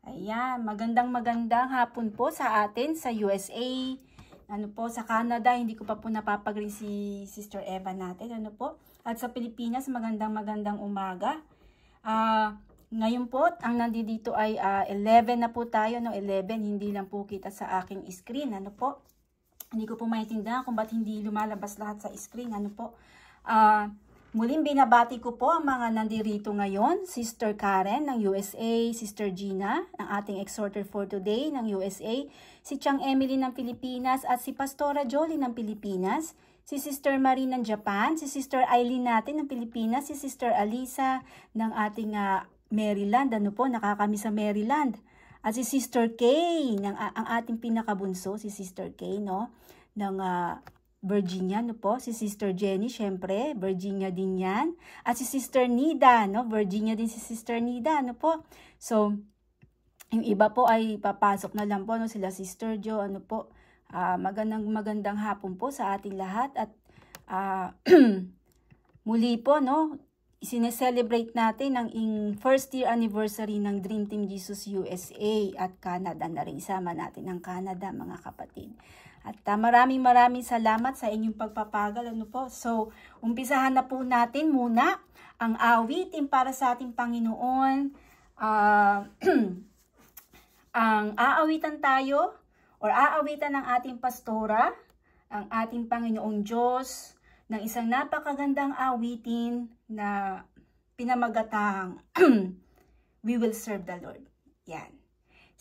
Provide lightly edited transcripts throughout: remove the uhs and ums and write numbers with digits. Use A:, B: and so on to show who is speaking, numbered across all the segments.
A: Ayan, magandang hapon po sa atin sa USA. Ano po, sa Canada, hindi ko pa po napapagrin si Sister Eva natin. Ano po? At sa Pilipinas, magandang umaga. Ngayon po, ang nandito ay 11 na po tayo. No? 11, hindi lang po kita sa aking screen. Ano po? Hindi ko po maintindihan kung ba't hindi lumalabas lahat sa screen. Ano po? Muling binabati ko po ang mga nandirito ngayon, Sister Karen ng USA, Sister Gina, ang ating exhorter for today ng USA, si Chang Emily ng Pilipinas at si Pastora Jolie ng Pilipinas, si Sister Marie ng Japan, si Sister Eileen natin ng Pilipinas, si Sister Alisa ng ating Maryland, ano po, nakakami sa Maryland, at si Sister Kay, ang ating pinakabunso, si Sister Kay, no, ng Virginia, no po, si Sister Jenny, syempre, Virginia din yan. At si Sister Nida, no, Virginia din si Sister Nida, ano po. So, yung iba po ay papasok na lang po, no, sila Sister Jo, ano po. Magandang hapon po sa ating lahat. At muli po, no, sineselebrate natin ang first year anniversary ng Dream Team Jesus USA at Canada na rin. Isama natin ang Canada, mga kapatid. At maraming salamat sa inyong pagpapagal. Ano po? So, umpisahan na po natin muna ang awitin para sa ating Panginoon. Ang aawitan tayo or aawitan ng ating pastora, ang ating Panginoong Diyos, ng isang napakagandang awitin na pinamagatang We Will Serve the Lord. Yan.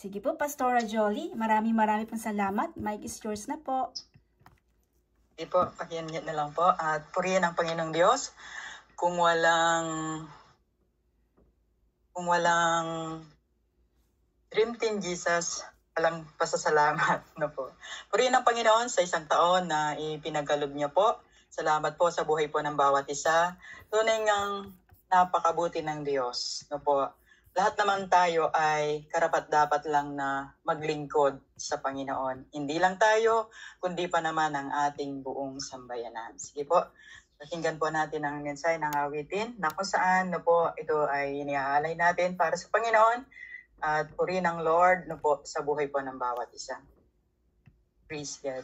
A: Sige po, Pastora Jolie, maraming pong salamat. Mic is yours na po.
B: Sige po, pakianyan na lang po. At purihin ang Panginoong Diyos. Kung walang Dream Team Jesus, walang pasasalamat. No po. Purihin ang Panginoon sa isang taon na ipinagkaloob niya po. Salamat po sa buhay po ng bawat isa. Tunay ngang napakabuti ng Diyos. No po. Lahat naman tayo ay karapat-dapat lang na maglingkod sa Panginoon. Hindi lang tayo, kundi pa naman ang ating buong sambayanan. Sige po, pakinggan po natin ang mensahe ng awitin na kung saan po, ito ay iniaalay natin para sa Panginoon at purihin ang Lord po, sa buhay po ng bawat isa. Praise God.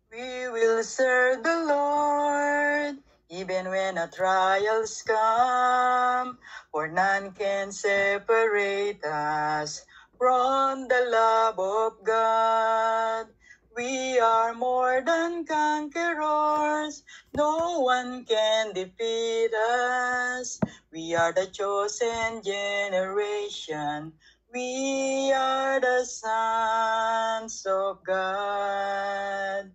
B: We will serve the Lord. Even when our trials come, for none can separate us from the love of God. We are more than conquerors, no one can defeat us. We are the chosen generation, we are the sons of God.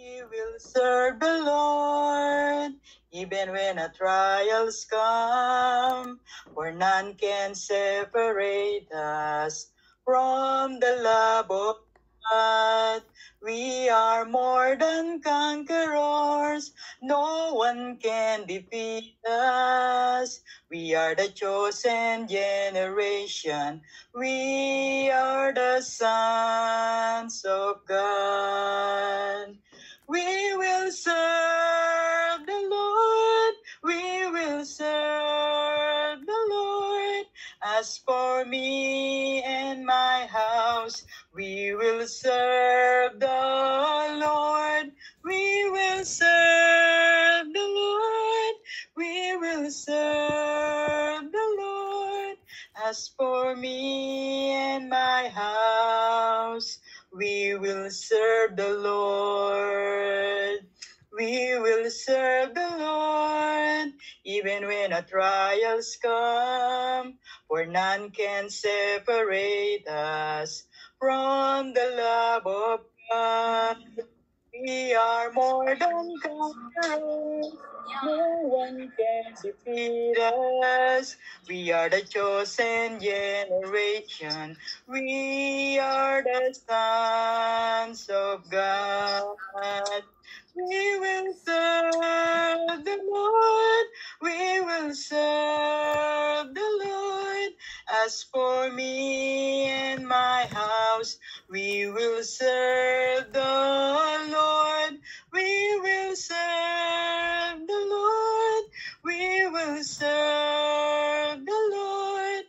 B: We will serve the Lord, even when our trials come, for none can separate us from the love of God. We are more than conquerors, no one can defeat us. We are the chosen generation, we are the sons of God. We will serve the Lord, we will serve the Lord. As for me and my house, we will serve the Lord, we will serve the Lord, we will serve the Lord. As for me and my house, we will serve the Lord. We will serve the Lord, even when our trials come, for none can separate us from the love of God. We are more than conquerors, no one can defeat us. We are the chosen generation, we are the sons of God. We will serve the Lord, we will serve the Lord. As for me and my house, we will serve the Lord, we will serve the Lord, we will serve the Lord.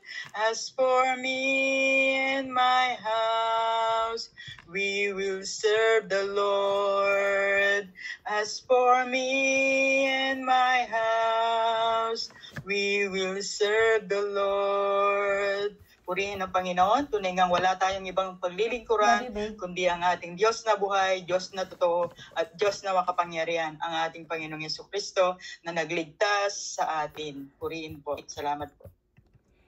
B: As for me and my house, we will serve the Lord. As for me and my house, we will serve the Lord. Purihin ang Panginoon, tunay ngang wala tayong ibang paglilingkuran, kundi ang ating Diyos na buhay, Diyos na totoo, at Diyos na makapangyarihan, ang ating Panginoong Jesucristo na nagligtas sa atin. Purihin po. Salamat po.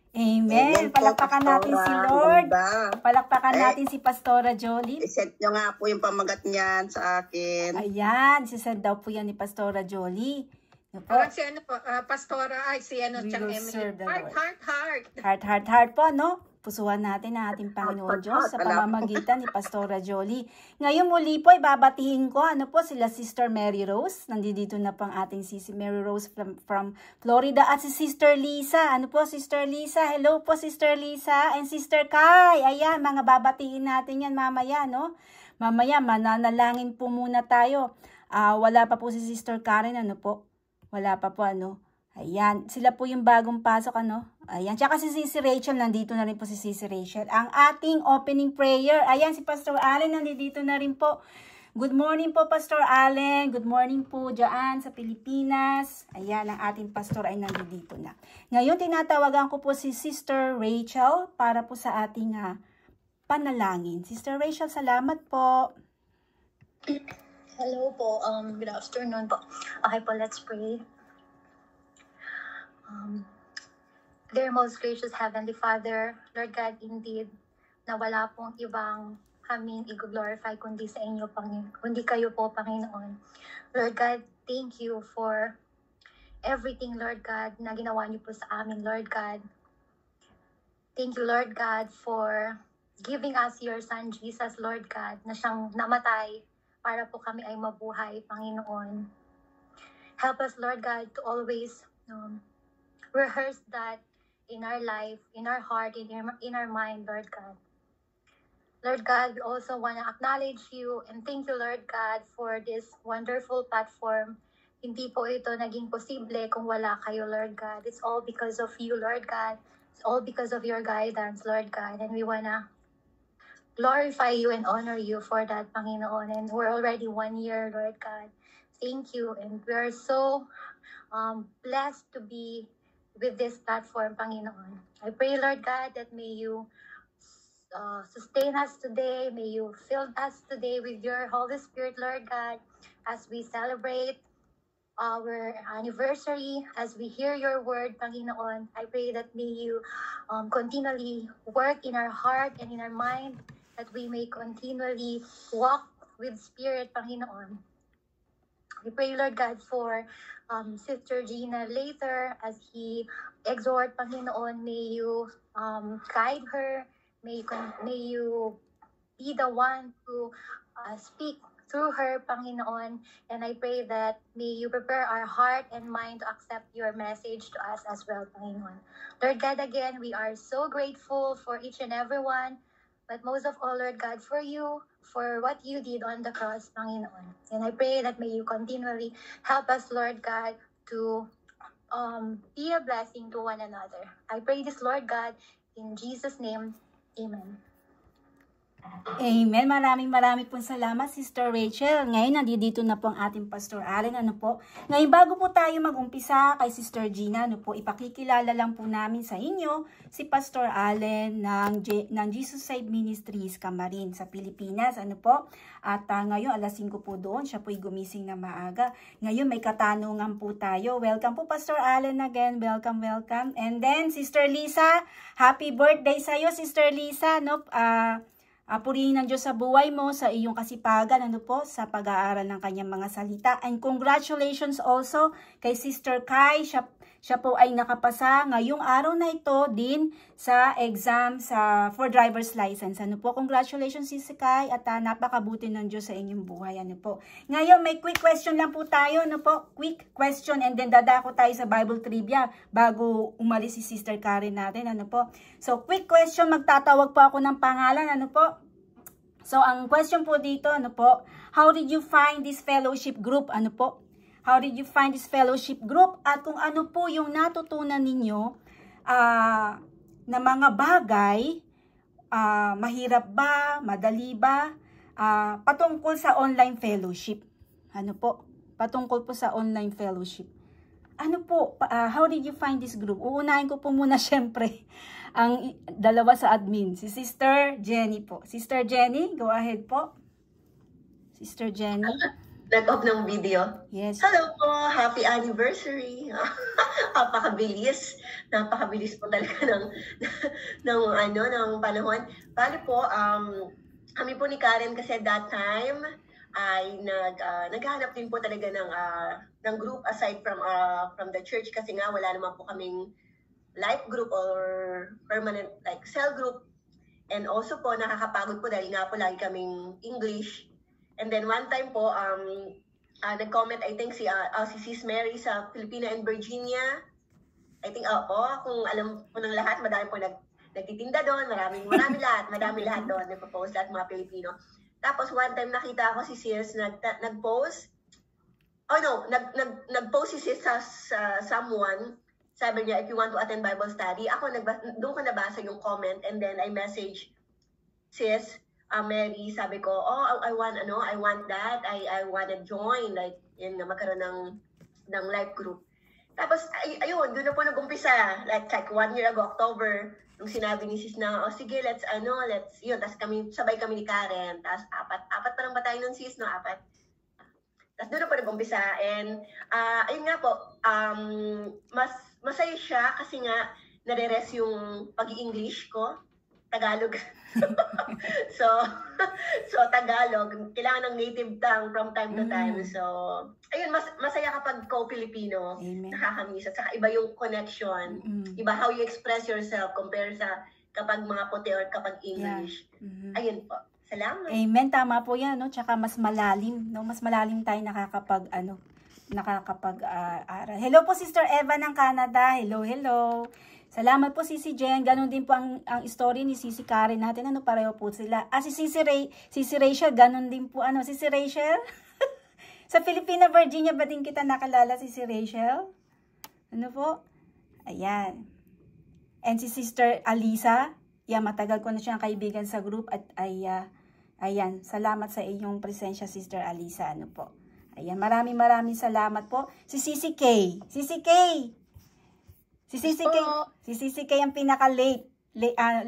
A: Amen. Palakpakan natin si Lord. Palakpakan natin si Pastora Jolie.
C: I-send nyo nga po yung pamagat niyan sa akin.
A: Ayan, isasend daw po yan ni Pastora Jolie.
D: Parang si ano po, Pastora, ay si ano,
A: We
D: Chang
A: will
D: Emily.
A: serve the Lord.
D: Heart.
A: Heart po, no? Pusuhan natin ang ating Panginoon Diyos sa pamamagitan ni Pastora Jolie. Ngayon muli po, ibabatiin ko, ano po, sila Sister Mary Rose. Nandito na po ang ating Sisi Mary Rose from Florida. At si Sister Lisa. Ano po, Sister Lisa? Hello po, Sister Lisa. And Sister Kai. Ayan, mga babatiin natin yan mamaya, no? Mamaya, mananalangin po muna tayo. Wala pa po si Sister Karen, ano po? Wala pa po, ano? Ayan, sila po yung bagong pasok, ano? Ayan, tsaka si Sisi Rachel, nandito na rin po si Sisi Rachel. Ang ating opening prayer, ayan, si Pastor Allen, nandito na rin po. Good morning po, Pastor Allen. Good morning po dyan sa Pilipinas. Ayan, ang ating pastor ay nandito na. Ngayon, tinatawagan ko po si Sister Rachel para po sa ating panalangin. Sister Rachel, salamat po.
E: Hello po, good afternoon po. Okay po, let's pray. Dear most gracious Heavenly Father, Lord God, indeed, na wala pong ibang kaming i-glorify kundi sa inyo, kundi kayo po, Panginoon. Lord God, thank you for everything, Lord God, na ginawa niyo po sa amin, Lord God. Thank you, Lord God, for giving us your Son, Jesus, Lord God, na siyang namatay para po kami ay mabuhay, Panginoon. Help us, Lord God, to always rehearse that in our life, in our heart, in our mind, Lord God. Lord God, we also want to acknowledge you and thank you, Lord God, for this wonderful platform. Hindi po ito naging posible kung wala kayo, Lord God. It's all because of you, Lord God. It's all because of your guidance, Lord God. And we want to glorify you and honor you for that, Panginoon. And we're already 1 year, Lord God. Thank you. And we're so blessed to be with this platform, Panginoon. I pray, Lord God, that may you sustain us today. May you fill us today with your Holy Spirit, Lord God, as we celebrate our anniversary, as we hear your word, Panginoon. I pray that may you continually work in our heart and in our mind, that we may continually walk with Spirit, Panginoon. We pray, Lord God, for Sister Gina later as he exhort, Panginoon. May you guide her. May you be the one to speak through her, Panginoon. And I pray that may you prepare our heart and mind to accept your message to us as well, Panginoon. Lord God, again, we are so grateful for each and every one. But most of all, Lord God, for you, for what you did on the cross, Panginoon. And I pray that may you continually help us, Lord God, to be a blessing to one another. I pray this, Lord God, in Jesus' name, amen.
A: Amen. Maraming pong salamat, Sister Rachel. Ngayon, nandito na po ang ating Pastor Allen. Ano po? Ngayon, bago po tayo mag-umpisa kay Sister Gina, ano po, ipakikilala lang po namin sa inyo si Pastor Allen ng Jesus Save Ministries, Camarin, sa Pilipinas. Ano po? At ngayon, alas 5 po doon. Siya po'y gumising na maaga. Ngayon, may katanungan po tayo. Welcome po, Pastor Allen again. Welcome. And then, Sister Lisa, happy birthday sa'yo, Sister Lisa. No? Purihin ng Diyos sa buhay mo, sa iyong kasipagan, ano po, sa pag-aaral ng kanyang mga salita. And congratulations also kay Sister Kai. Siya po ay nakapasa ngayong araw na ito din sa exam for driver's license. Ano po, congratulations Sister Kai, at napakabuti ng Diyos sa inyong buhay. Ano po. Ngayon, may quick question lang po tayo. Ano po, quick question, and then dadako tayo sa Bible trivia bago umalis si Sister Karen natin. Ano po. So, quick question, magtatawag po ako ng pangalan. Ano po. So, ang question po dito, ano po, how did you find this fellowship group? Ano po? How did you find this fellowship group? At kung ano po yung natutunan ninyo na mga bagay, mahirap ba, madali ba, patungkol sa online fellowship. Ano po? Patungkol po sa online fellowship. Ano po, how did you find this group? Uunahin ko po muna syempre ang dalawa sa admin, si Sister Jenny po. Sister Jenny, go ahead po. Sister Jenny.
F: Nag-off ng video.
A: Yes.
F: Hello po, happy anniversary. Napakabilis. Napakabilis po talaga ng panahon. Bali po, kami po ni Karen kasi that time ay naghahanap din po talaga ng group aside from the church kasi nga wala naman po kaming life group or permanent like cell group. And also po nakakapagod po dahil nga po lagi kaming English. And then one time po nag-comment I think si Sis Mary sa Filipina and Virginia. I think kung alam po ng lahat, madami po nagtitinda doon, madami lahat doon, nagpo-post lahat mga Pilipino. Tapos one time nakita ako si Sis nag-post. Nag-post si Sis sa someone. Sabi niya, if you want to attend Bible study, doon ko nabasa yung comment and then I message Sis Mary, sabi ko, I want that. I wanna join, like, yun nga, magkaroon ng life group. Tapos, ayun, doon na po nag-umpisa. Like 1 year ago, October, nung sinabi ni Sis na, sige, yun, tapos sabay kami ni Karen, tapos apat pa lang ba tayo nun, Sis, no? 4. Tapos doon na po nag-umpisa. And, ayun nga po, mas masaya siya kasi nga, nare-rest yung pag-i-English ko, Tagalog. so Tagalog, kailangan ng native tongue from time to time. So, ayun, masaya kapag co-Filipino, nakakamiss. At saka iba yung connection, iba how you express yourself compare sa kapag mga puti or kapag English. Yeah. Ayun po. Salamat.
A: Amen, tama po yan, no? Tsaka mas malalim, no? Mas malalim tayo nakakapag-aral. Hello po, Sister Eva ng Canada. Hello. Salamat po, Sisi Jen. Ganon din po ang story ni Sisi Karen natin. Pareho po sila. Si Sisi Rachel, ganon din po. Sisi Rachel? Sa Filipina, Virginia ba din kita nakalala, Sisi Rachel? Ano po? Ayan. And si Sister Alisa, matagal ko na siyang kaibigan sa group at ayan, salamat sa inyong presensya, Sister Alisa. Ano po? Ayan, maraming salamat po. Si Sisi K. Si Sisi K ang pinaka-late.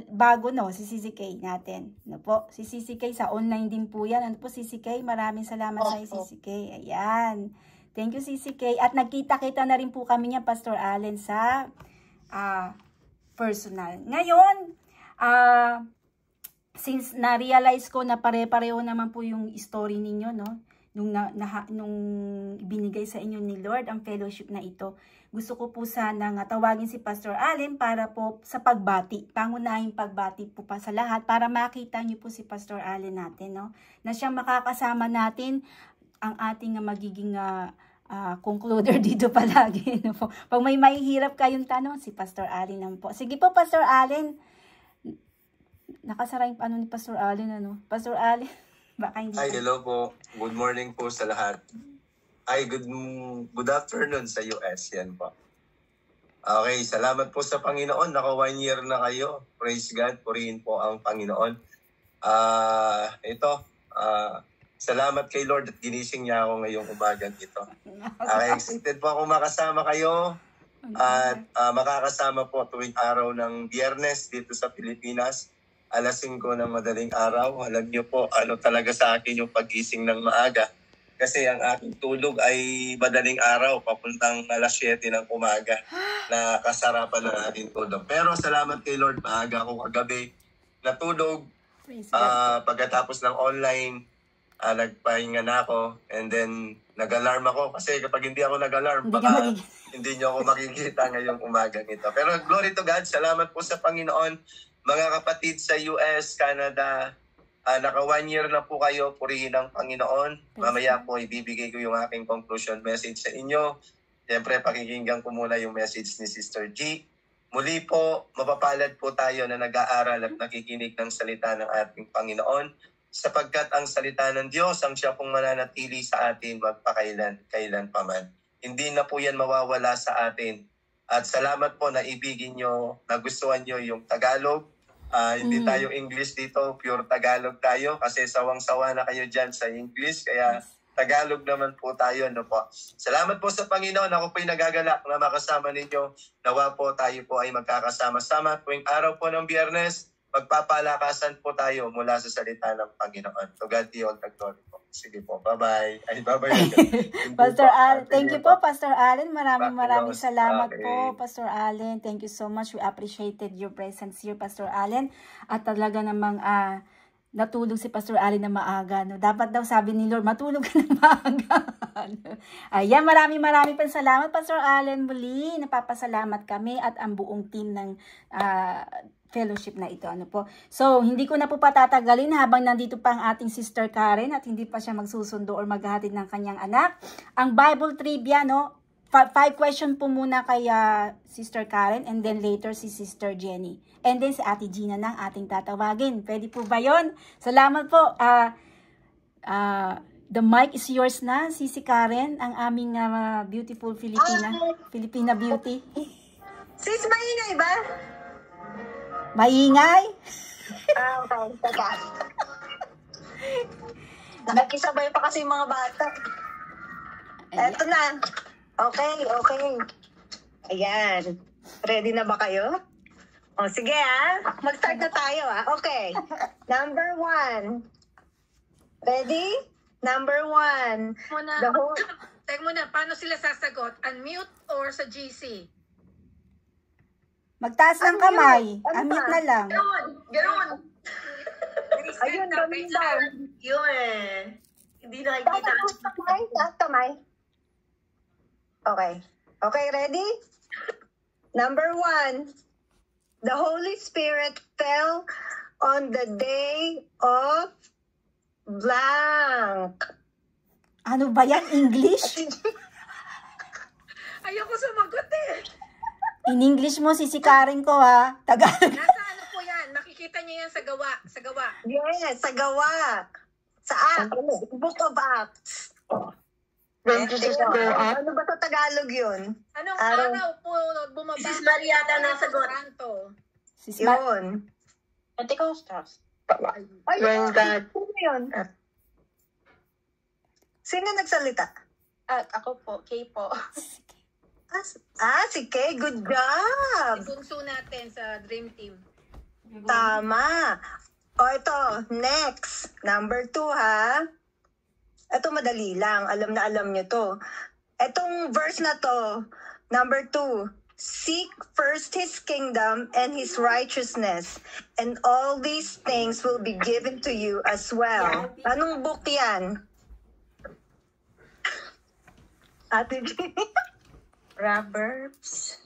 A: Bago, no? Si Sisi K natin. Ano po? Si Sisi K sa online din po yan. Ano po, Sisi K? Maraming salamat sa Sisi K. Ayan. Thank you, Sisi K. At nagkita-kita na rin po kami niya, Pastor Allen, sa personal. Ngayon, since na-realize ko na pare-pareho naman po yung story ninyo, no? Nung ibinigay sa inyo ni Lord ang fellowship na ito, gusto ko po sana nga tawagin si Pastor Allen para po sa pagbati, pangunahing pagbati po pa sa lahat para makita niyo po si Pastor Allen natin, no? Na siyang makakasama natin ang ating magiging concluder dito palagi, no po. Pag may mahihirap kayong tanong, si Pastor Allen naman po. Sige po, Pastor Allen. Nakasara yung ni Pastor Allen, ano? Pastor Allen.
G: Hi, hello po. Good morning po sa lahat. Ay, good afternoon sa US. Yan po. Okay, salamat po sa Panginoon. Naka 1 year na kayo. Praise God. Purihin po ang Panginoon. Salamat kay Lord at ginising niya ako ngayong umagang ito. Excited po ako makasama kayo. At makakasama po tuwing araw ng Biyernes dito sa Pilipinas. Alas 5 ng madaling araw. Alam niyo po, ano talaga sa akin yung pagising ng maaga. Kasi ang aking tulog ay madaling araw, papuntang alas 7 ng umaga na kasarapan ng ating tulog. Pero salamat kay Lord, maaga ako kagabi natulog. Pagkatapos ng online, nagpahinga na ako. And then, nag-alarm ako. Kasi kapag hindi ako nag-alarm, baka hindi niyo ako makikita ngayong umagang ito. Pero glory to God, salamat po sa Panginoon. Mga kapatid sa US, Canada, naka 1 year na po kayo, purihin ang Panginoon. Mamaya po ibibigay ko yung aking conclusion message sa inyo. Siyempre, pakikinggan ko muna yung message ni Sister G. Muli po, mapapalad po tayo na nag-aaral at nakikinig ng salita ng ating Panginoon sapagkat ang salita ng Diyos ang siya pong mananatili sa atin magpakailan pa man. Hindi na po yan mawawala sa atin At salamat po na ibigin nyo, nagustuhan nyo yung Tagalog. Hindi tayo English dito, pure Tagalog tayo kasi sawang-sawa na kayo dyan sa English. Kaya Tagalog naman po tayo. No po. Salamat po sa Panginoon. Ako po'y nagagalak na makasama ninyo. Nawa po tayo po ay magkakasama-sama. Tuwing araw po ng Biyernes, magpapalakasan po tayo mula sa salita ng Panginoon. To God be all the glory po. Sige po. Bye-bye. Ay, bye-bye.
A: Pastor Allen, thank you po, Pastor Allen. Maraming salamat po, Pastor Allen. Thank you so much. We appreciated your presence here, Pastor Allen. At talaga namang natulog si Pastor Allen na maaga. No? Dapat daw sabi ni Lord, matulog ka na maaga. Ayan, maraming pang salamat, Pastor Allen. Muli, napapasalamat kami at ang buong team ng fellowship na ito. Ano po? So, hindi ko na po patatagalin habang nandito pa ang ating Sister Karen at hindi pa siya magsusundo or maghahatid ng kanyang anak. Ang Bible trivia, no? 5 question po muna kay Sister Karen and then later si Sister Jenny. And then si Ate Gina na ang ating tatawagin. Pwede po ba yun? Salamat po. The mic is yours na, Sisi Karen, ang aming beautiful Filipina beauty.
C: Sis, maingay ba?
A: Maingay?
C: Okay. Teka. Nakikisabay pa kasi yung mga bata. Eto na. Okay. Ayan. Ready na ba kayo? O, sige mag-start na tayo Okay. Number 1. Ready? Number 1.
D: Teka muna, paano sila sasagot? Unmute or sa GC?
A: Magtaas ng kamay. Unmute na lang.
F: Ganon.
C: Ayun, ganun daw.
F: Yun. Hindi nakikita.
C: Taas kamay. Okay, ready? Number 1. The Holy Spirit fell on the day of blank.
A: Ano ba yan? English?
D: Ayoko sumagot
A: In English mo, sisikarin ko Tagalog.
D: Nasa ano po yan? Makikita niyo yan sa gawa.
C: Yes, sa gawa. Sa Acts. Book of Acts. Ano ba sa Tagalog yun?
D: Anong araw po bumaba?
F: Sis Mariata nasagot.
C: Yun.
F: Pentecostas.
C: Ayun. Sino yun? Sino nagsalita?
F: Ako po, Kay po.
C: Si Kay. Good job.
D: Bunso natin sa Dream Team.
C: Tama. O ito, next. Number 2 Ito madali lang. Alam na alam nyo to. Itong verse na to, number 2. Seek first His kingdom and His righteousness, and all these things will be given to you as well. Anong book yan? Ate G?
F: Proverbs.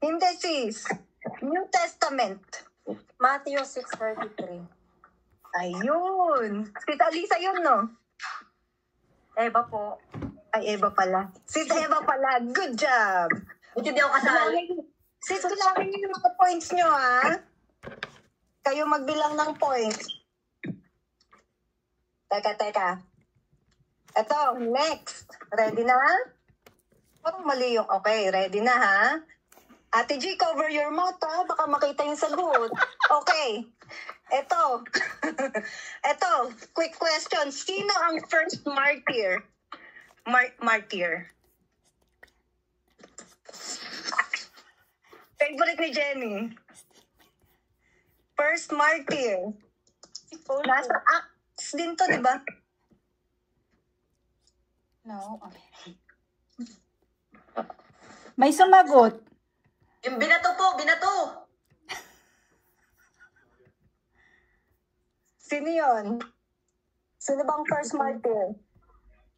C: Hindi sis. New Testament.
F: Matthew 6:33.
C: Ayun. Sis Alisa yun, no?
F: Eva po.
C: Ay, Eva pala. Sis Eva pala. Good job.
F: Buti di ako kasali.
C: Sis, kulangin niyo yung mga points nyo, Kayo magbilang ng points. Teka. Ito, next. Ready na? Parang mali yung okay. Ready na, Ate G, cover your mouth, Baka makita yung sagot. Okay. Ito. Quick question. Sino ang first martyr? Martyr. Favorite ni Jenny. First martyr. Nasa Acts din to, di ba?
F: No, okay.
A: May sumagot.
F: Yung binato.
C: Sino yun? Sino bang first martyr?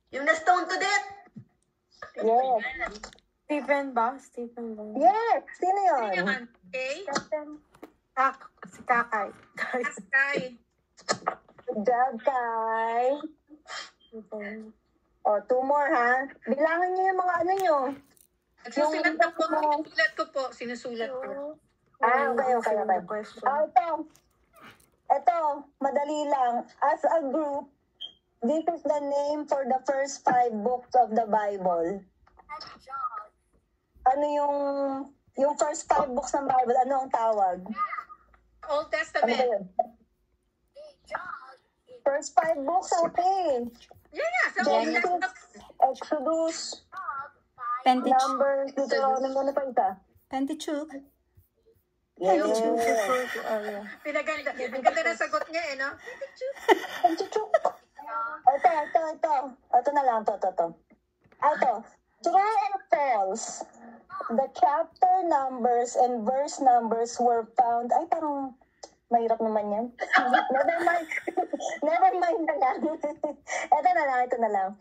F: Yung na-stone to death.
C: Yes.
H: Stephen ba?
C: Yes. Sino yun?
D: Okay?
H: Si Kakay.
D: Askay.
C: Good job, Kai. O, 2 more, Bilangan niyo yung mga ano nyo.
D: Sinusulat ko. Sinusulat ko.
C: Okay. Ito, madali lang. As a group, this is the name for the first 5 books of the Bible. ano yung first 5 books ng Bible, ano ang tawag?
D: Old
C: Ano ba
D: Testament.
C: yun? First 5 books, ate.
D: Yan nga, sa Old
C: Genesis,
D: Testament.
C: Exodus,
A: Pentateuch.
C: Numbers, Deuteronomy, ano pa isa?
A: Pentateuch.
C: Yes.
D: Pinaganda. Ang ganda ng sagot niya eh, no?
C: Pentateuch. Ito. Ito na lang, to. Ito. True and false. The chapter numbers and verse numbers were found. Ay, parang mahirap naman yan. Never mind na lang. Ito na lang.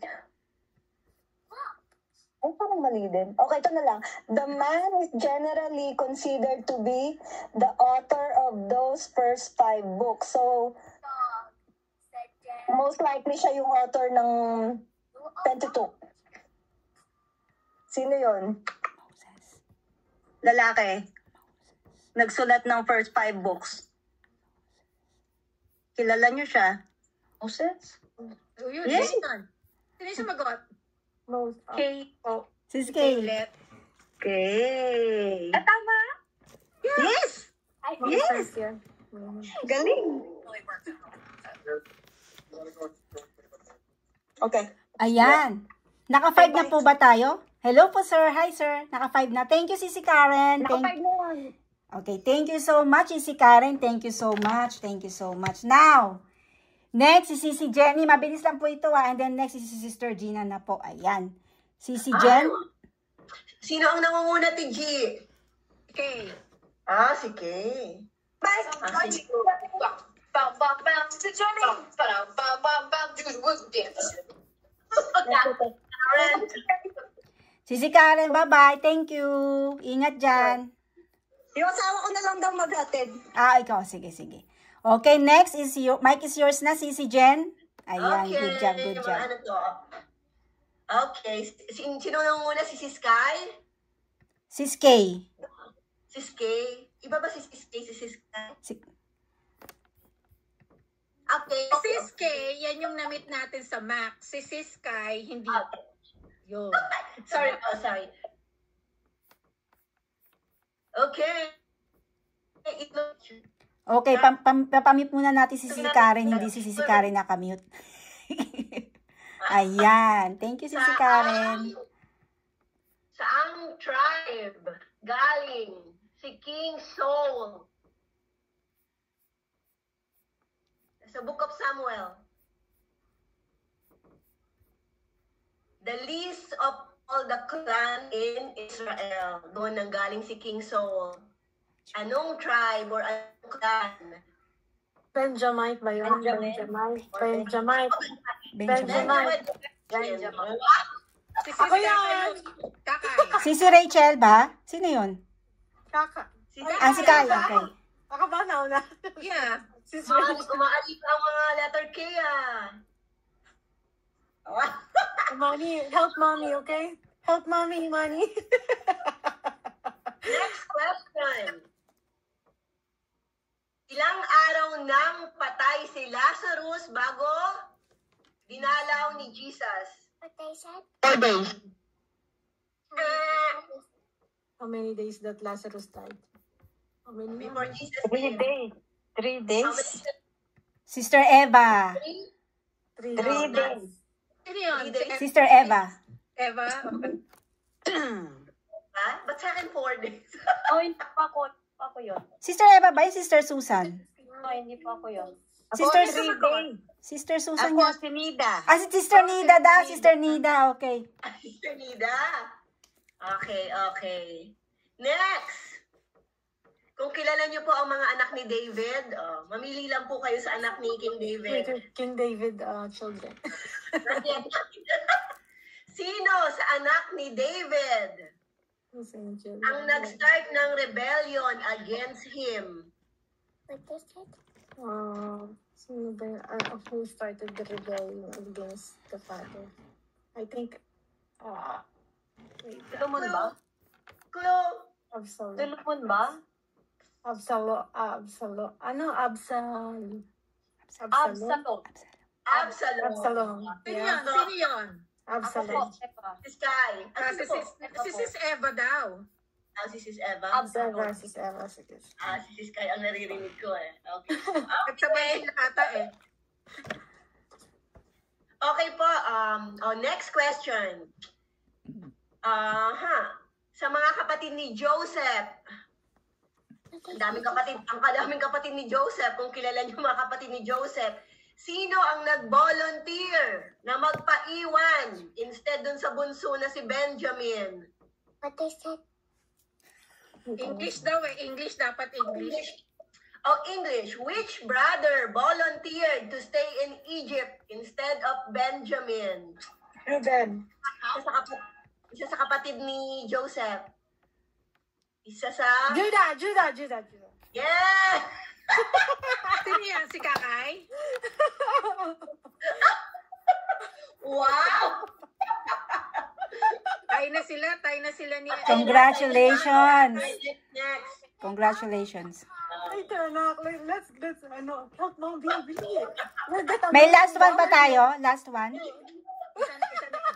C: Ay, parang mali din. Okay, ito na lang. The man is generally considered to be the author of those first 5 books. So, most likely siya yung author ng Pentateuch. Sino yun? Lalaki. Nagsulat ng first 5 books. Kilala niyo siya? Moses?
D: Yun,
C: Yes.
D: Sino yung sumagot?
H: K.
A: Sis Kay.
D: Let.
C: Okay.
H: Tama?
C: Yes! Yes!
H: Yan.
C: Galing! Okay.
A: Ayan. Naka-5 na po ba tayo? Hello po, sir. Hi, sir. Naka-5 na. Thank you, Sisi Karen.
C: Naka-5 na yan.
A: Okay, thank you so much, Sisi Karen. Thank you so much. Now, next, si Sisi Jenny. Mabilis lang po ito, And then next, si Sister Gina na po. Ayan. Sisi Jen.
F: Sino ang nangunguna, TG?
D: Okay.
F: Si Kay.
A: Sisi Karen, bye-bye. Thank you. Ingat dyan.
C: Yung asawa ko na lang daw mag-attend.
A: Ikaw. Sige. Okay, next is mic is yours na, Sisi Jen. Ayan, good job.
F: Ano to? Okay. Sino nangunguna? Si Sis Sky?
A: Sis Kay.
F: Sis Kay? Iba ba si Sis Kay? Si Sis Sky? Okay.
D: Si Sis Kay, yan yung na-meet natin sa Mac. Si Sis Sky, hindi. Yun.
F: Sorry. Okay.
A: Okay, papamute muna natin si Sisi Karen, hindi si Sisi Karen nakamute. Ayan. Thank you, Sisi Karen.
F: Saang tribe galing si King Saul? Sa Book of Samuel. The least of all the clan in Israel. Doon nang galing si King Saul. Anong tribe or anong clan?
H: Benjamite ba yun? Benjamite.
D: Si Sis
H: Ako yan.
D: Kakay.
A: Sisi Rachel ba? Sino yun?
H: Kaka.
F: Si
A: Si Kaya. Okay.
H: Ako ba nauna?
D: Yeah.
F: Umaalis ang mga letter K
H: Money, help mommy, okay? Help mommy, money.
F: Next question. Ilang araw nang patay si Lazarus bago dinalaw ni Jesus?
C: 4 days.
H: How many days that Lazarus died? How many?
F: Before Jesus
C: 3
F: came.
C: days. 3 days.
F: How many days?
A: Sister Eva.
H: 3
C: 3 days.
D: Sino yun? Si
A: Sister Eva.
D: Eva.
F: Ha? Ba't sa akin 4 days?
I: Hindi pa ako yun.
A: Sister Eva ba? Sister Susan?
I: Hindi pa ako yun.
A: Sister
C: 3 days.
A: Sister Susan
C: Ako,
A: niya.
C: si Nida.
A: Si Sister Nida daw. Sister Nida. Okay.
F: Sister Nida. Okay. Next. Kung kilala niyo po ang mga anak ni David, mamili lang po kayo sa anak ni King David.
H: King David children.
F: Sino sa anak ni David ang nag-start ng rebellion against him?
H: Sino ba yun? Who started the rebellion against the father? I think,
I: Solomon ba?
F: Clue.
H: Absalom.
I: Solomon ba?
H: Absalom.
F: Absalom.
H: Absalom.
D: Sino
H: Yeah.
D: yun? Sino yun?
H: Absalom.
F: Si Sky.
D: Si Sis Eva daw.
F: Si Sis Eva.
H: Eva, Sis Eva, sige.
F: Si Sis Sky ang naririnig ko eh. Okay.
D: At sabay sila ata eh.
F: Okay po. Next question. Sa mga kapatid ni Joseph. Ang daming kapatid ni Joseph. Kung kilala niyo mga kapatid ni Joseph. Sino ang nag-volunteer na magpaiwan instead dun sa bunso na si Benjamin?
H: What they said?
D: English daw eh. English, dapat English.
F: English. Which brother volunteered to stay in Egypt instead of Benjamin?
H: Reuben.
F: Isa sa kapatid ni Joseph. Isa sa...
H: Judah.
F: Yeah!
D: Sino yan? Si Kakay?
F: Wow!
D: Tayo na sila ni...
A: Congratulations!
F: Next.
A: Congratulations.
H: Ito, anak. Let's help mom baby.
A: May last one pa tayo? Last one?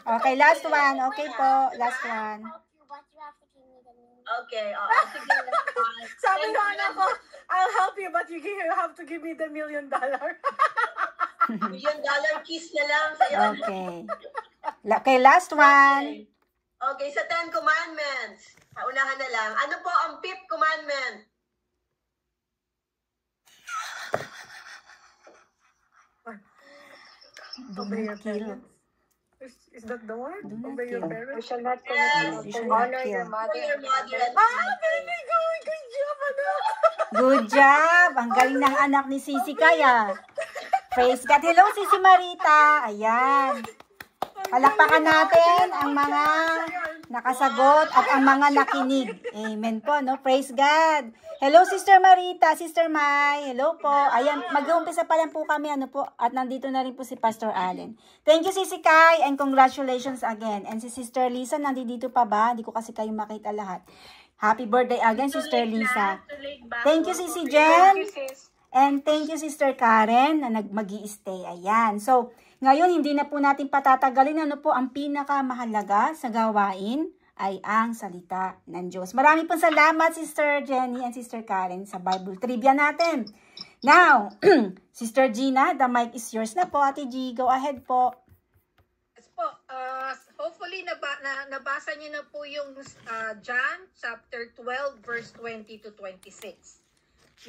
A: Okay, last one. Okay po, last one.
F: Okay, sige.
H: Sabi ko, anak ko, I'll help you, but you have to give me the $1 million.
F: $1 million kiss na lang sa'yo.
A: Okay. Okay, last one.
F: Okay, sa 10 Commandments. Paunahan na lang. Ano po ang 5th commandment?
H: Obey your parents. Is that the one?
A: Do not
H: Obey your
A: kill.
H: parents?
I: We shall not
F: Yes.
I: commit
A: You should
I: adultery.
A: not
I: Honor your
A: kill.
I: mother
F: Your
I: and
F: mother
I: father.
F: and father.
H: Very good. Good job, anak.
A: Good job! Ang galing ng anak ni Sisi Kaya. Praise God. Hello, Sisi Marita. Ayan. Palakpakan natin ang mga nakasagot at ang mga nakinig. Amen po, no? Praise God. Hello, Sister Marita, Sister Mai. Hello po. Ayan, mag-uumpisa pa lang po kami, ano po, at nandito na rin po si Pastor Allen. Thank you, Sisi Kai, and congratulations again. And si Sister Lisa, nandito pa ba? Hindi ko kasi kayo makita lahat. Happy birthday again, Sister Lisa. Thank you, Sisi Jen. And thank you, Sister Karen, na mag-i-stay. Ayan. So, ngayon, hindi na po natin patatagalin. Ano po ang pinakamahalaga sa gawain ay ang salita ng Diyos. Maraming pong salamat, Sister Jenny and Sister Karen, sa Bible Trivia natin. Now, Sister Gina, the mic is yours na po. Ate G, go ahead po.
D: Yes po. Hopefully, nabasa niyo na po yung John chapter 12, verse 20 to 26.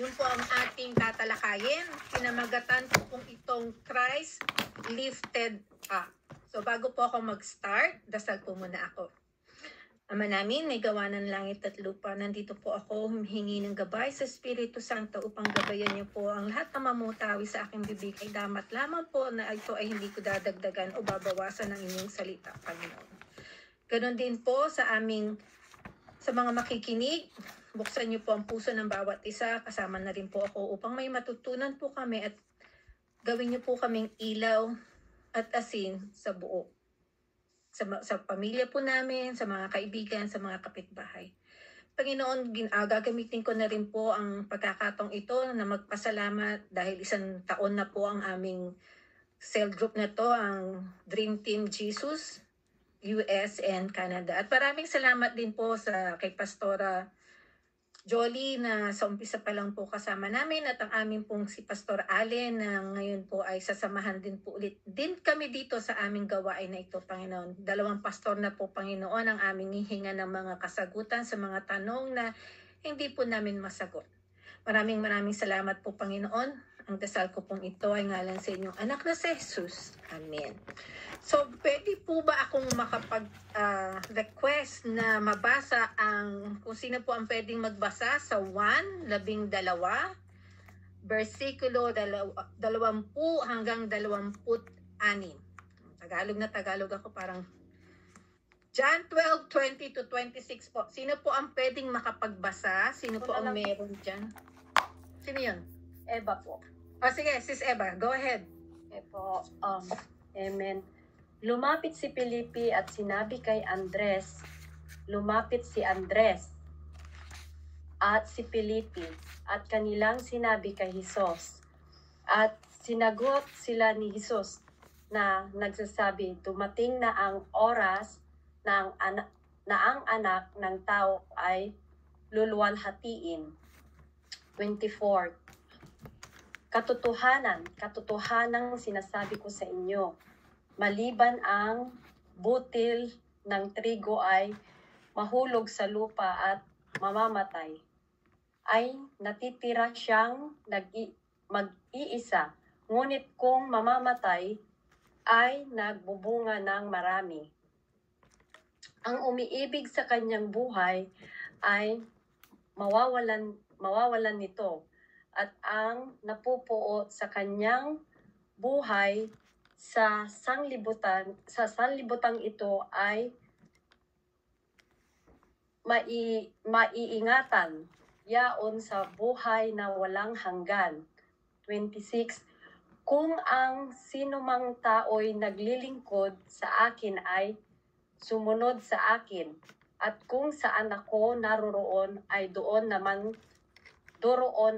D: Yun po ang ating tatalakayin. Pinamagatan po pong itong Christ lifted up. So, bago po ako mag-start, dasal po muna ako. Ama namin, may gawa ng langit at lupa. Nandito po ako, humihingi ng gabay sa Espiritu Santo upang gabayan niyo po ang lahat na mamutawi sa aking bibig. Ay damat lamang po na ito ay hindi ko dadagdagan o babawasan ng inyong salita, Panginoon. Ganon din po sa mga makikinig. Buksan niyo po ang puso ng bawat isa. Kasama na rin po ako upang may matutunan po kami at gawin niyo po kaming ilaw at asin sa buo. Sa pamilya po namin, sa mga kaibigan, sa mga kapitbahay. Panginoon, gagamitin ko na rin po ang pagkakataong ito na magpasalamat dahil 1 taon na po ang aming cell group na to, ang Dream Team Jesus, US and Canada. At maraming salamat din po kay Pastora Jolie na sa umpisa pa lang po kasama namin at ang amin pong si Pastor Allen na ngayon po ay sasamahan din po ulit din kami dito sa aming gawain na ito, Panginoon. 2 pastor na po, Panginoon, ang aming hihinga ng mga kasagutan sa mga tanong na hindi po namin masagot. Maraming salamat po, Panginoon. Ang dasal ko pong ito ay ngalan sa inyong anak na si Jesus. Amen. So, pwede po ba akong makapag-request na mabasa kung sino po ang pwedeng magbasa sa 1:12, versikulo 20 hanggang 26. Tagalog na Tagalog ako, parang John 12:20 to 26 po. Sino po ang pwedeng makapagbasa? Sino po ang meron dyan? Sino yun?
I: Eva po.
D: Sige, Sis Eva, go ahead.
I: Po. Amen. Lumapit si Felipe at sinabi kay Andres. Lumapit si Andres at si Felipe at kanilang sinabi kay Jesus. At sinagot sila ni Jesus, na nagsasabi, dumating na ang oras na ang anak ng tao ay luluwalhatiin. 24. Katotohanan sinasabi ko sa inyo, maliban ang butil ng trigo ay mahulog sa lupa at mamamatay, ay natitira siyang mag-iisa, ngunit kung mamamatay, ay nagbubunga ng marami. Ang umiibig sa kanyang buhay ay mawawalan nito, at ang napupuot sa kanyang buhay sa sanlibutan ito ay maiingatan yaon sa buhay na walang hanggan. 26. Kung ang sinumang tao'y naglilingkod sa akin ay sumunod sa akin, at kung saan ako naroroon ay doon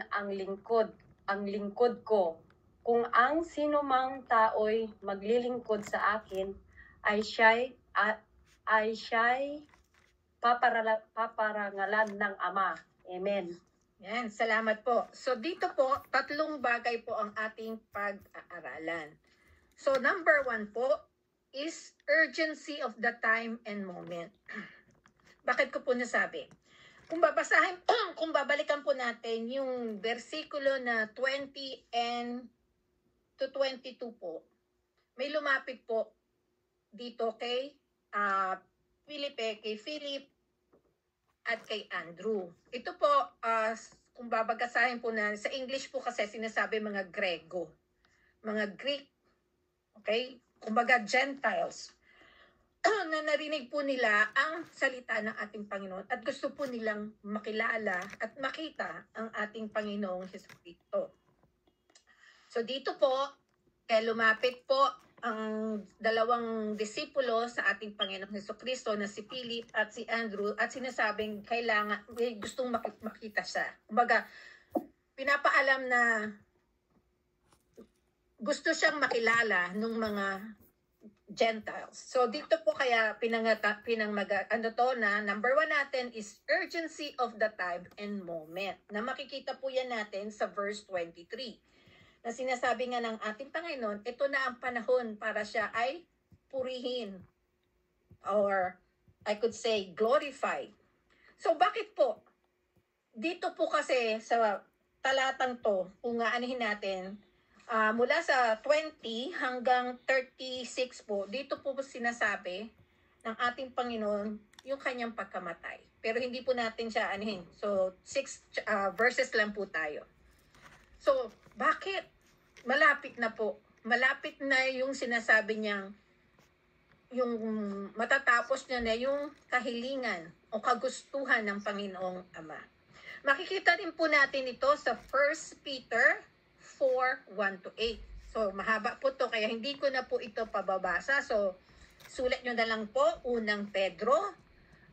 I: ang lingkod ko. Kung ang sinumang tao'y maglilingkod sa akin ay siya'y paparangalan ng Ama. Amen.
D: Yan, salamat po. So dito po, 3 bagay po ang ating pag-aaralan. So number 1 po is urgency of the time and moment. Bakit ko po nasabi? Kung babalikan po natin yung versikulo na 20 and to 22 po, may lumapit po dito kay Philip at kay Andrew. Ito po, kung babagasahin po na, sa English po kasi sinasabi mga Grego, mga Greek, okay? Kumbaga Gentiles, na narinig po nila ang salita ng ating Panginoon at gusto po nilang makilala at makita ang ating Panginoong Jesucristo. So dito po, kaya lumapit po ang 2 disipulo sa ating Panginoong Jesucristo na si Philip at si Andrew at sinasabing kailangan, gustong makita siya. Kumbaga, pinapaalam na gusto siyang makilala ng mga Gentiles. So dito po kaya number 1 natin is urgency of the time and moment. Na makikita po yan natin sa verse 23. Na sinasabi nga ng ating Panginoon, ito na ang panahon para siya ay purihin. Or I could say glorified. So bakit po? Dito po kasi sa talatang to, kung aanihin natin, mula sa 20 hanggang 36 po, dito po sinasabi ng ating Panginoon yung kanyang pagkamatay. Pero hindi po natin siya anihin. So, 6 verses lang po tayo. So, bakit? Malapit na po. Malapit na yung sinasabi niyang yung matatapos niya na yung kahilingan o kagustuhan ng Panginoong Ama. Makikita din po natin ito sa 1 Peter 4:1-8. So, mahaba po to kaya hindi ko na po ito pababasa. So, sulat nyo na lang po, 1 Pedro,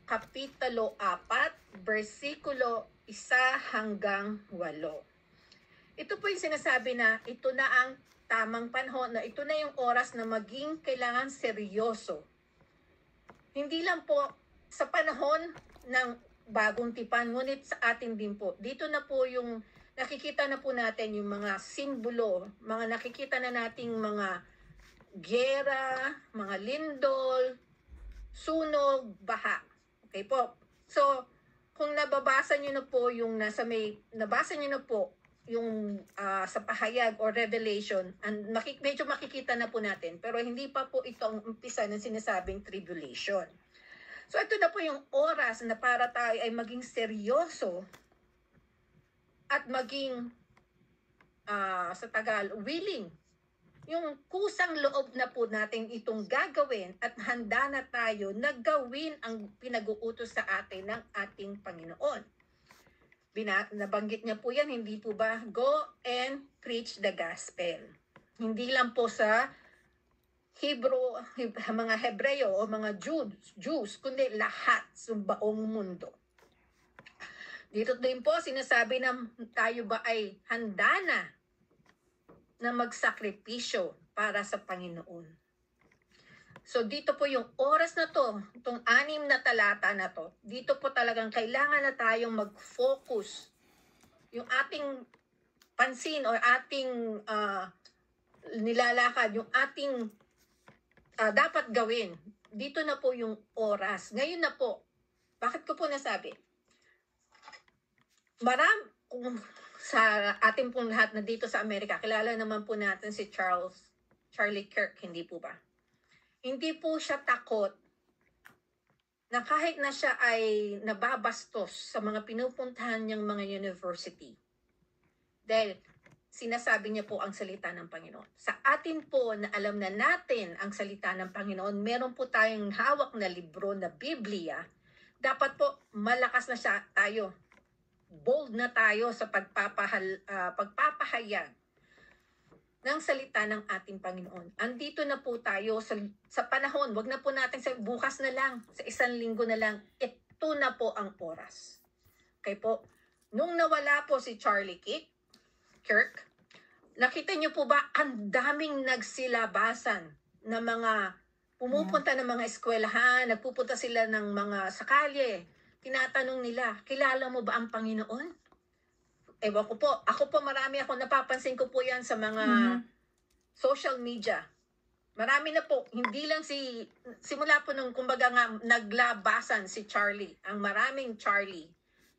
D: Kapitulo 4, versikulo 1 hanggang 8. Ito po yung sinasabi na ito na ang tamang panahon, na ito na yung oras na maging kailangan seryoso. Hindi lang po sa panahon ng bagong tipan, ngunit sa atin din po. Dito na po yung nakikita na po natin yung mga simbolo, mga nakikita na nating mga gera, mga lindol, sunog, baha. Okay po. So, kung nabasa niyo na po yung nabasa niyo na po yung sa pahayag or revelation, medyo makikita na po natin. Pero hindi pa po ito ang umpisa ng sinasabing tribulation. So, ito na po yung oras na para tayo ay maging seryoso at maging sa Tagal, willing. Yung kusang loob na po natin itong gagawin at handa na tayo na gawin ang pinag-uutos sa atin ng ating Panginoon. Nabanggit niya po yan, hindi po ba? Go and preach the gospel. Hindi lang po sa mga Hebreyo o mga Jews, kundi lahat sa buong mundo. Dito din po sinasabi na tayo ba ay handa na magsakripisyo para sa Panginoon. So dito po yung oras na to, itong 6 na talata na to, dito po talagang kailangan na tayong mag-focus. Yung ating pansin or ating nilalakad, yung ating dapat gawin. Dito na po yung oras. Ngayon na po. Bakit ko po nasabi? Kung sa ating pong lahat na dito sa Amerika, kilala naman po natin si Charlie Kirk, hindi po ba? Hindi po siya takot na kahit na siya ay nababastos sa mga pinupuntahan niyang mga university. Dahil sinasabi niya po ang salita ng Panginoon. Sa atin po na alam na natin ang salita ng Panginoon, meron po tayong hawak na libro na Biblia, dapat po malakas na tayo. Bold na tayo sa pagpapahayag ng salita ng ating Panginoon. Andito na po tayo sa panahon, wag na po natin sa bukas na lang, sa 1 linggo na lang, ito na po ang oras. Okay po, nung nawala po si Charlie Kirk, nakita niyo po ba ang daming nagsilabasan na mga pumupunta ng mga eskwelahan, nagpupunta sila ng mga sakalye, tinatanong nila, kilala mo ba ang Panginoon? Ewan ko po. Ako po marami napapansin ko po yan sa mga social media. Marami na po. Hindi lang simula po nung kumbaga nga naglabasan si Charlie. Ang maraming Charlie.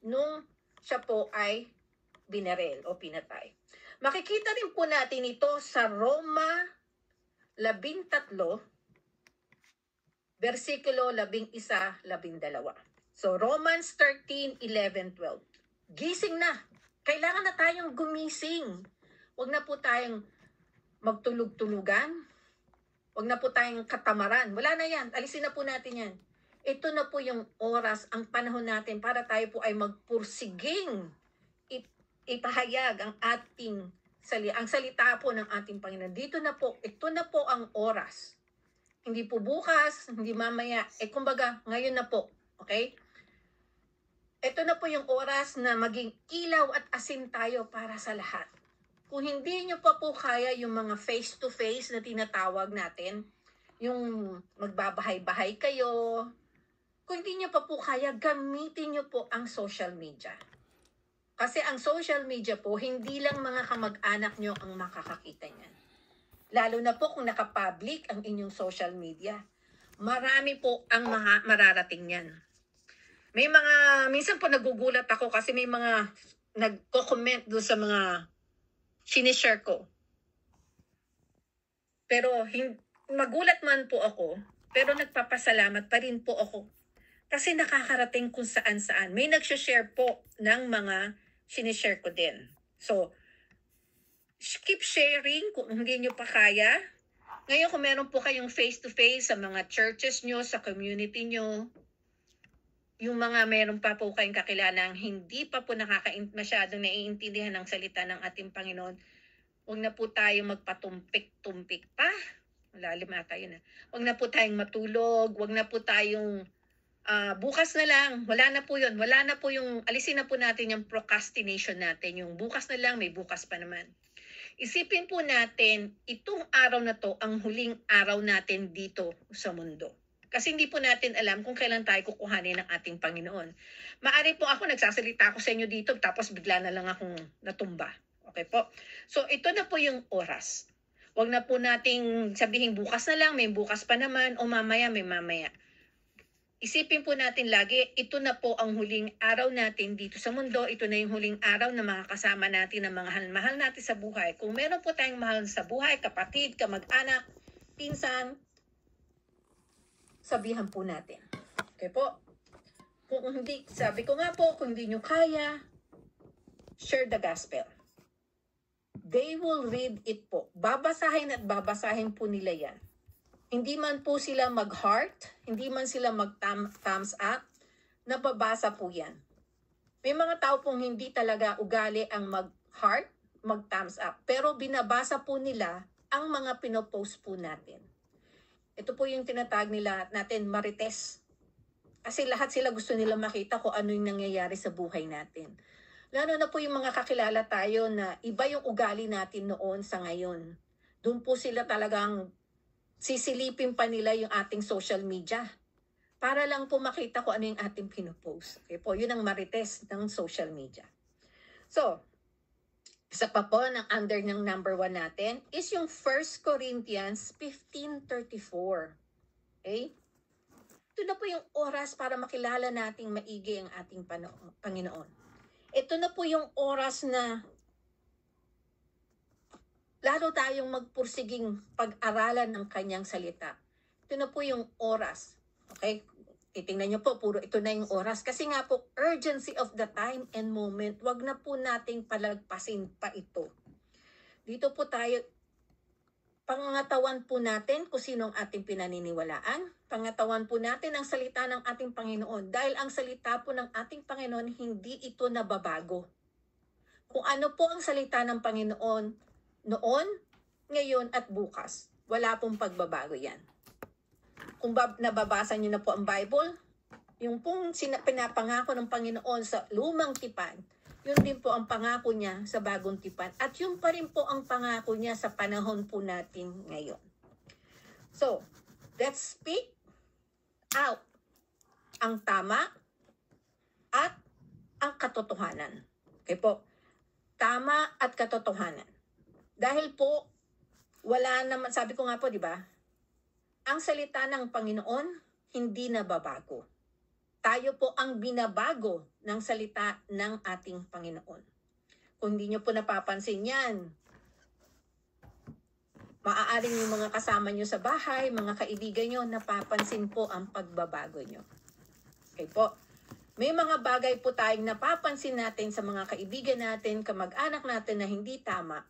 D: Nung siya po ay binaril o pinatay. Makikita rin po natin ito sa Roma 13, versikulo 11-12. So Romans 13, 11, 12. Gising na. Kailangan na tayong gumising. Huwag na po tayong magtulog-tulugan. Huwag na po tayong katamaran. Wala na yan. Alisin na po natin yan. Ito na po yung oras, ang panahon natin para tayo po ay magpursiging ipahayag ang salita po ng ating Panginoon. Dito na po, ito na po ang oras. Hindi po bukas, hindi mamaya. Kumbaga, ngayon na po. Okay? Ito na po yung oras na maging ilaw at asin tayo para sa lahat. Kung hindi nyo pa po kaya yung mga face-to-face na tinatawag natin, yung magbabahay-bahay kayo, kung hindi nyo pa po kaya, gamitin nyo po ang social media. Kasi ang social media po, hindi lang mga kamag-anak nyo ang makakakita niyan. Lalo na po kung nakapublic ang inyong social media. Marami po ang mararating yan. May minsan po nagugulat ako kasi may mga nagko-comment doon sa mga sinishare ko. Pero magulat man po ako, pero nagpapasalamat pa rin po ako. Kasi nakakarating kung saan-saan. May nag-share po ng mga sinishare ko din. So, keep sharing kung hindi nyo pa kaya. Ngayon kung meron po kayong face-to-face sa mga churches nyo, sa community nyo, yung mga meron pa po kayong kakilanang hindi pa po masyadong naiintindihan ng salita ng ating Panginoon, huwag na po tayong magpatumpik-tumpik pa. Lalim ata yun. Huwag na po tayong matulog, huwag na po tayong bukas na lang. Wala na po yun. Wala na po alisin na po natin yung procrastination natin. Yung bukas na lang, may bukas pa naman. Isipin po natin, itong araw na to, ang huling araw natin dito sa mundo. Kasi hindi po natin alam kung kailan tayo kukuhanin ng ating Panginoon. Maari po ako, nagsasalita ako sa inyo dito, tapos bigla na lang akong natumba. Okay po? So, ito na po yung oras. Huwag na po nating sabihin bukas na lang, may bukas pa naman, o mamaya, may mamaya. Isipin po natin lagi, ito na po ang huling araw natin dito sa mundo. Ito na yung huling araw na makakasama natin ng mga mahal natin sa buhay. Kung meron po tayong mahal sa buhay, kapatid, kamag-anak, pinsan, sabihan po natin. Okay po? Kung hindi, sabi ko nga po, kung hindi nyo kaya, share the gospel. They will read it po. Babasahin at babasahin po nila yan. Hindi man po sila mag-heart, hindi man sila mag-thumbs up, nababasa po yan. May mga tao pong hindi talaga ugali ang mag-heart, mag-thumbs up. Pero binabasa po nila ang mga pinopost po natin. Ito po yung tinatag natin marites. Kasi lahat sila gusto nila makita kung ano yung nangyayari sa buhay natin. Lalo na po yung mga kakilala tayo na iba yung ugali natin noon sa ngayon. Doon po sila talagang sisilipin pa nila yung ating social media para lang po makita ko ano yung ating pinopost. Okay po, yun ang marites ng social media. So, isa pa po ng under ng number 1 natin is yung 1 Corinthians 15:34. Okay? Ito na po yung oras para makilala nating maigi ang ating Panginoon. Ito na po yung oras na lalo tayong magpursiging pag-aralan ng kanyang salita. Ito na po yung oras. Okay? Titingnan nyo po, puro ito na yung oras. Kasi nga po, urgency of the time and moment, wag na po nating palagpasin pa ito. Dito po tayo, pangangatawan po natin kung sino ang ating pinaniniwalaan. Pangatawan po natin ang salita ng ating Panginoon. Dahil ang salita po ng ating Panginoon, hindi ito nababago. Kung ano po ang salita ng Panginoon, noon, ngayon at bukas. Wala pong pagbabago yan. Kung nababasa niyo na po ang Bible, yung pong pinapangako ng Panginoon sa lumang tipan, yun din po ang pangako niya sa bagong tipan. At yun pa rin po ang pangako niya sa panahon po natin ngayon. So, let's speak out ang tama at ang katotohanan. Okay po? Tama at katotohanan. Dahil po, wala naman, sabi ko nga po, di ba? Ang salita ng Panginoon, hindi nababago. Tayo po ang binabago ng salita ng ating Panginoon. Kung hindi nyo po napapansin yan, maaaring yung mga kasama nyo sa bahay, mga kaibigan nyo, napapansin po ang pagbabago nyo. Okay po? May mga bagay po tayong napapansin natin sa mga kaibigan natin, kamag-anak natin na hindi tama.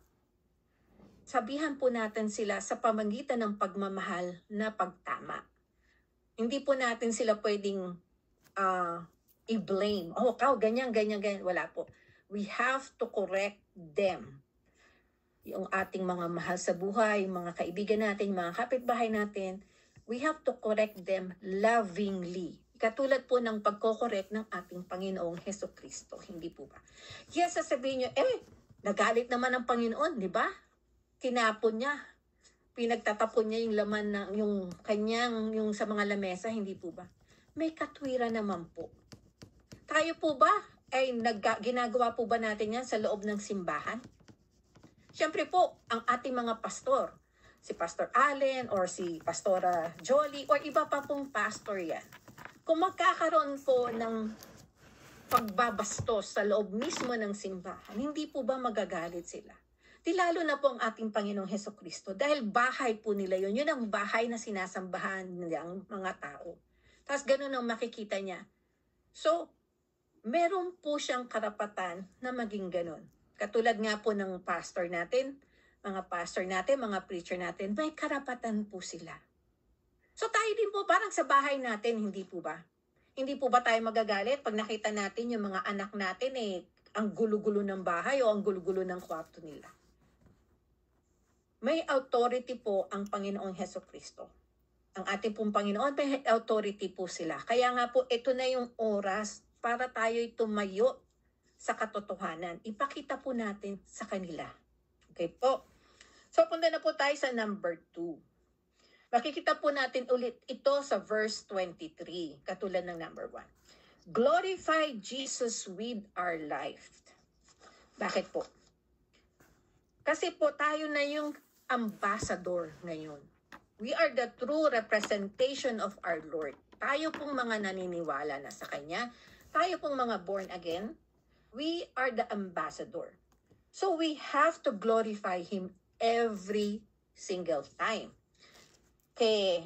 D: Sabihan po natin sila sa pamagitan ng pagmamahal na pagtama. Hindi po natin sila pwedeng i-blame. Oh, ganyan. Wala po. We have to correct them. Yung ating mga mahal sa buhay, mga kaibigan natin, mga kapitbahay natin, we have to correct them lovingly. Katulad po ng pagko-correct ng ating Panginoong Hesukristo. Hindi po ba? Yes, sasabihin nyo, nagalit naman ang Panginoon, di ba? Tinapon niya. Pinagtatapon niya yung laman ng yung sa mga lamesa, hindi po ba? May katwiran naman po. Tayo po ba ay ginagawa po ba natin yan sa loob ng simbahan? Siyempre po, ang ating mga pastor, si Pastor Allen or si Pastora Jolie or iba pa pong pastor yan. Kung magkakaroon po ng pagbabastos sa loob mismo ng simbahan, hindi po ba magagalit sila? Di lalo na po ang ating Panginoong Hesukristo dahil bahay po nila yun. Yun ang bahay na sinasambahan ng mga tao. Tapos ganun ang makikita niya. So, meron po siyang karapatan na maging ganun. Katulad nga po ng pastor natin, mga preacher natin, may karapatan po sila. So tayo din po parang sa bahay natin, hindi po ba? Hindi po ba tayo magagalit pag nakita natin yung mga anak natin ang gulo-gulo ng bahay o ang gulo-gulo ng kwarto nila? May authority po ang Panginoong Hesukristo. Ang ating pong Panginoon, may authority po sila. Kaya nga po, ito na yung oras para tayo'y tumayo sa katotohanan. Ipakita po natin sa kanila. Okay po? So, punta na po tayo sa number 2. Makikita po natin ulit ito sa verse 23, katulad ng number 1. Glorify Jesus with our life. Bakit po? Kasi po tayo na yung ambassador ngayon. We are the true representation of our Lord. Tayo pong mga naniniwala na sa Kanya, tayo pong mga born again, we are the ambassador. So we have to glorify Him every single time. Kaya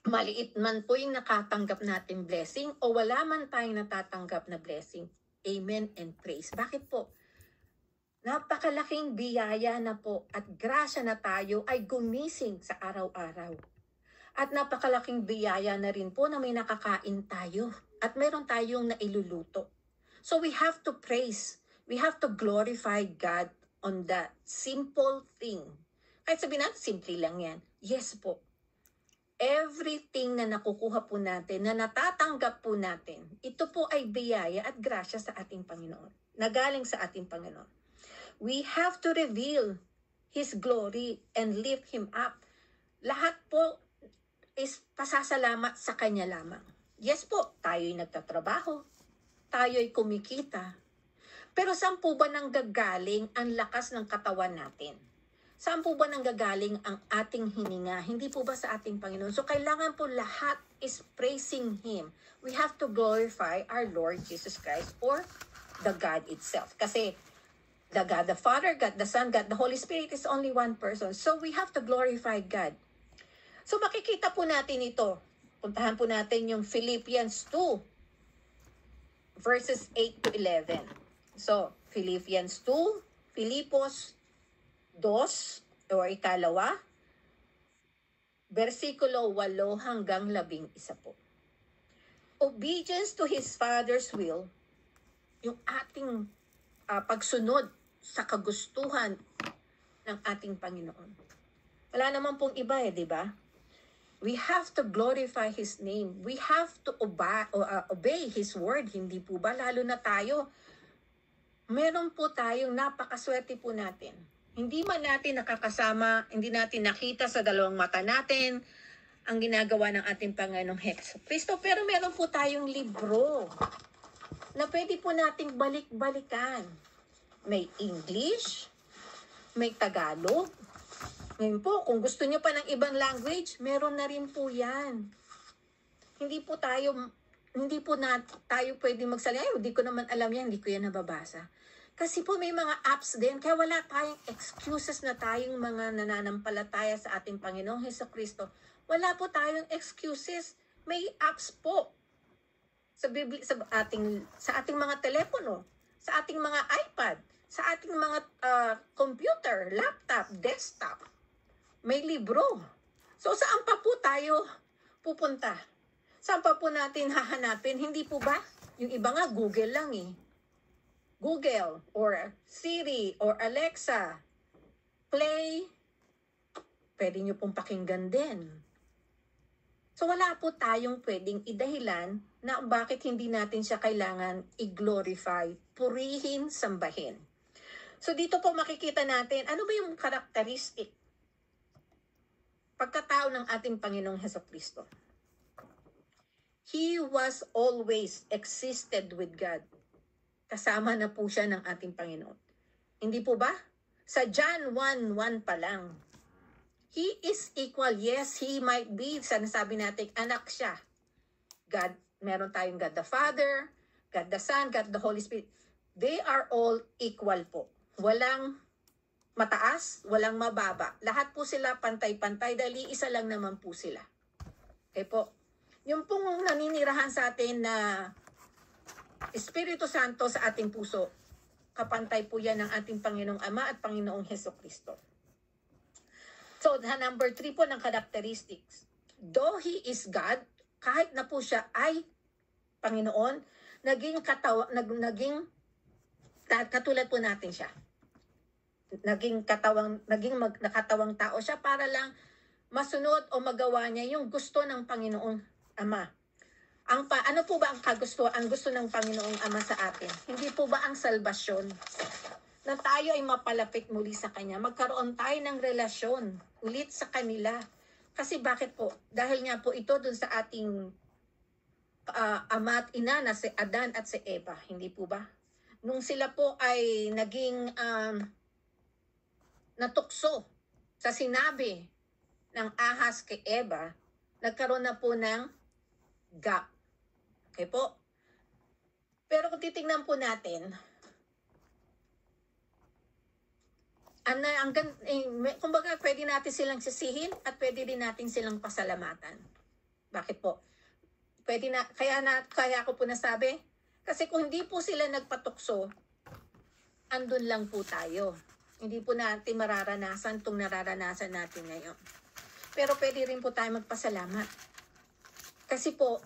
D: maliit man po yung nakatanggap natin blessing o wala man tayong natatanggap na blessing, amen and praise. Bakit po? Napakalaking biyaya na po at grasya na tayo ay gumising sa araw-araw. At napakalaking biyaya na rin po na may nakakain tayo at meron tayong nailuluto. So we have to praise, we have to glorify God on that simple thing. Kahit sabihin natin, simple lang yan. Yes po. Everything na nakukuha po natin, na natatanggap po natin, ito po ay biyaya at grasya sa ating Panginoon. Nagaling sa ating Panginoon. We have to reveal His glory and lift Him up. Lahat po is pasasalamat sa Kanya lamang. Yes po, tayo'y nagtatrabaho, tayo'y kumikita. Pero saan po ba nanggagaling ang lakas ng katawan natin? Saan po ba nanggagaling ang ating hininga? Hindi po ba sa ating Panginoon? So kailangan po lahat is praising Him. We have to glorify our Lord Jesus Christ or the God itself. Kasi the God the Father, God the Son, God the Holy Spirit is only one person. So we have to glorify God. So makikita po natin ito. Puntahan po natin yung Philippians 2 verses 8 to 11. So Philippians 2, Filipos 2 o ikalawa, versikulo 8 hanggang 11 po. Obedience to His Father's will, yung ating pagsunod sa kagustuhan ng ating Panginoon. Wala naman pong iba di ba? We have to glorify His name. We have to obey His word. Hindi po ba? Lalo na tayo. Meron po tayong napakaswerte po natin. Hindi man natin nakakasama, hindi natin nakita sa dalawang mata natin ang ginagawa ng ating Panginoong Hesukristo. Pero meron po tayong libro na pwede po nating balik-balikan. May English, may Tagalog. Ngayon po, kung gusto nyo pa ng ibang language, meron na rin po yan. Hindi po tayo pwede magsalita. Ay, hindi ko naman alam yan, hindi ko yan nababasa. Kasi po may mga apps din, kaya wala tayong excuses na tayong mga nananampalataya sa ating Panginoong Hesukristo. Wala po tayong excuses. May apps po sa ating mga telepono, sa ating mga iPad, sa ating mga computer, laptop, desktop. May libro. So saan pa po tayo pupunta? Saan pa po natin hahanapin? Hindi po ba? Yung iba nga Google lang Google or Siri or Alexa, Play, pwede nyo pong pakinggan din. So wala po tayong pwedeng idahilan na bakit hindi natin siya kailangan i-glorify, purihin, sambahin. So dito po makikita natin, ano ba yung karakteristik pagkatao ng ating Panginoong Hesukristo? He was always existed with God. Kasama na po siya ng ating Panginoon. Hindi po ba? Sa John 1:1 pa lang. He is equal. Yes, He might be. Sanasabi natin, anak siya. God, meron tayong God the Father, God the Son, God the Holy Spirit. They are all equal po. Walang mataas, walang mababa. Lahat po sila pantay-pantay dahil isa lang naman po sila. Okay po. Yung pong naninirahan sa atin na Espiritu Santo sa ating puso, kapantay po yan ng ating Panginoong Ama at Panginoong Hesukristo. So, number 3 po ng characteristics. Though He is God, kahit na po siya ay Panginoon, katulad po natin siya. Nakatawang tao siya para lang masunod o magawa niya yung gusto ng Panginoong Ama. Ano po ba ang gusto ng Panginoong Ama sa atin? Hindi po ba ang salbasyon? Na tayo ay mapalapit muli sa Kanya. Magkaroon tayo ng relasyon ulit sa kanila. Kasi bakit po? Dahil nga po ito dun sa ating ama at ina na si Adan at si Eva. Hindi po ba? Nung sila po ay naging natukso sa sinabi ng ahas kay Eva, nagkaroon na po ng gap. Okay po? Pero kung titingnan po natin, kumbaga pwede natin silang sisihin at pwede din natin silang pasalamatan. Bakit po? Kaya ako po nasabi, kasi kung hindi po sila nagpatukso, andun lang po tayo. Hindi po natin mararanasan itong nararanasan natin ngayon. Pero pwede rin po tayo magpasalamat. Kasi po,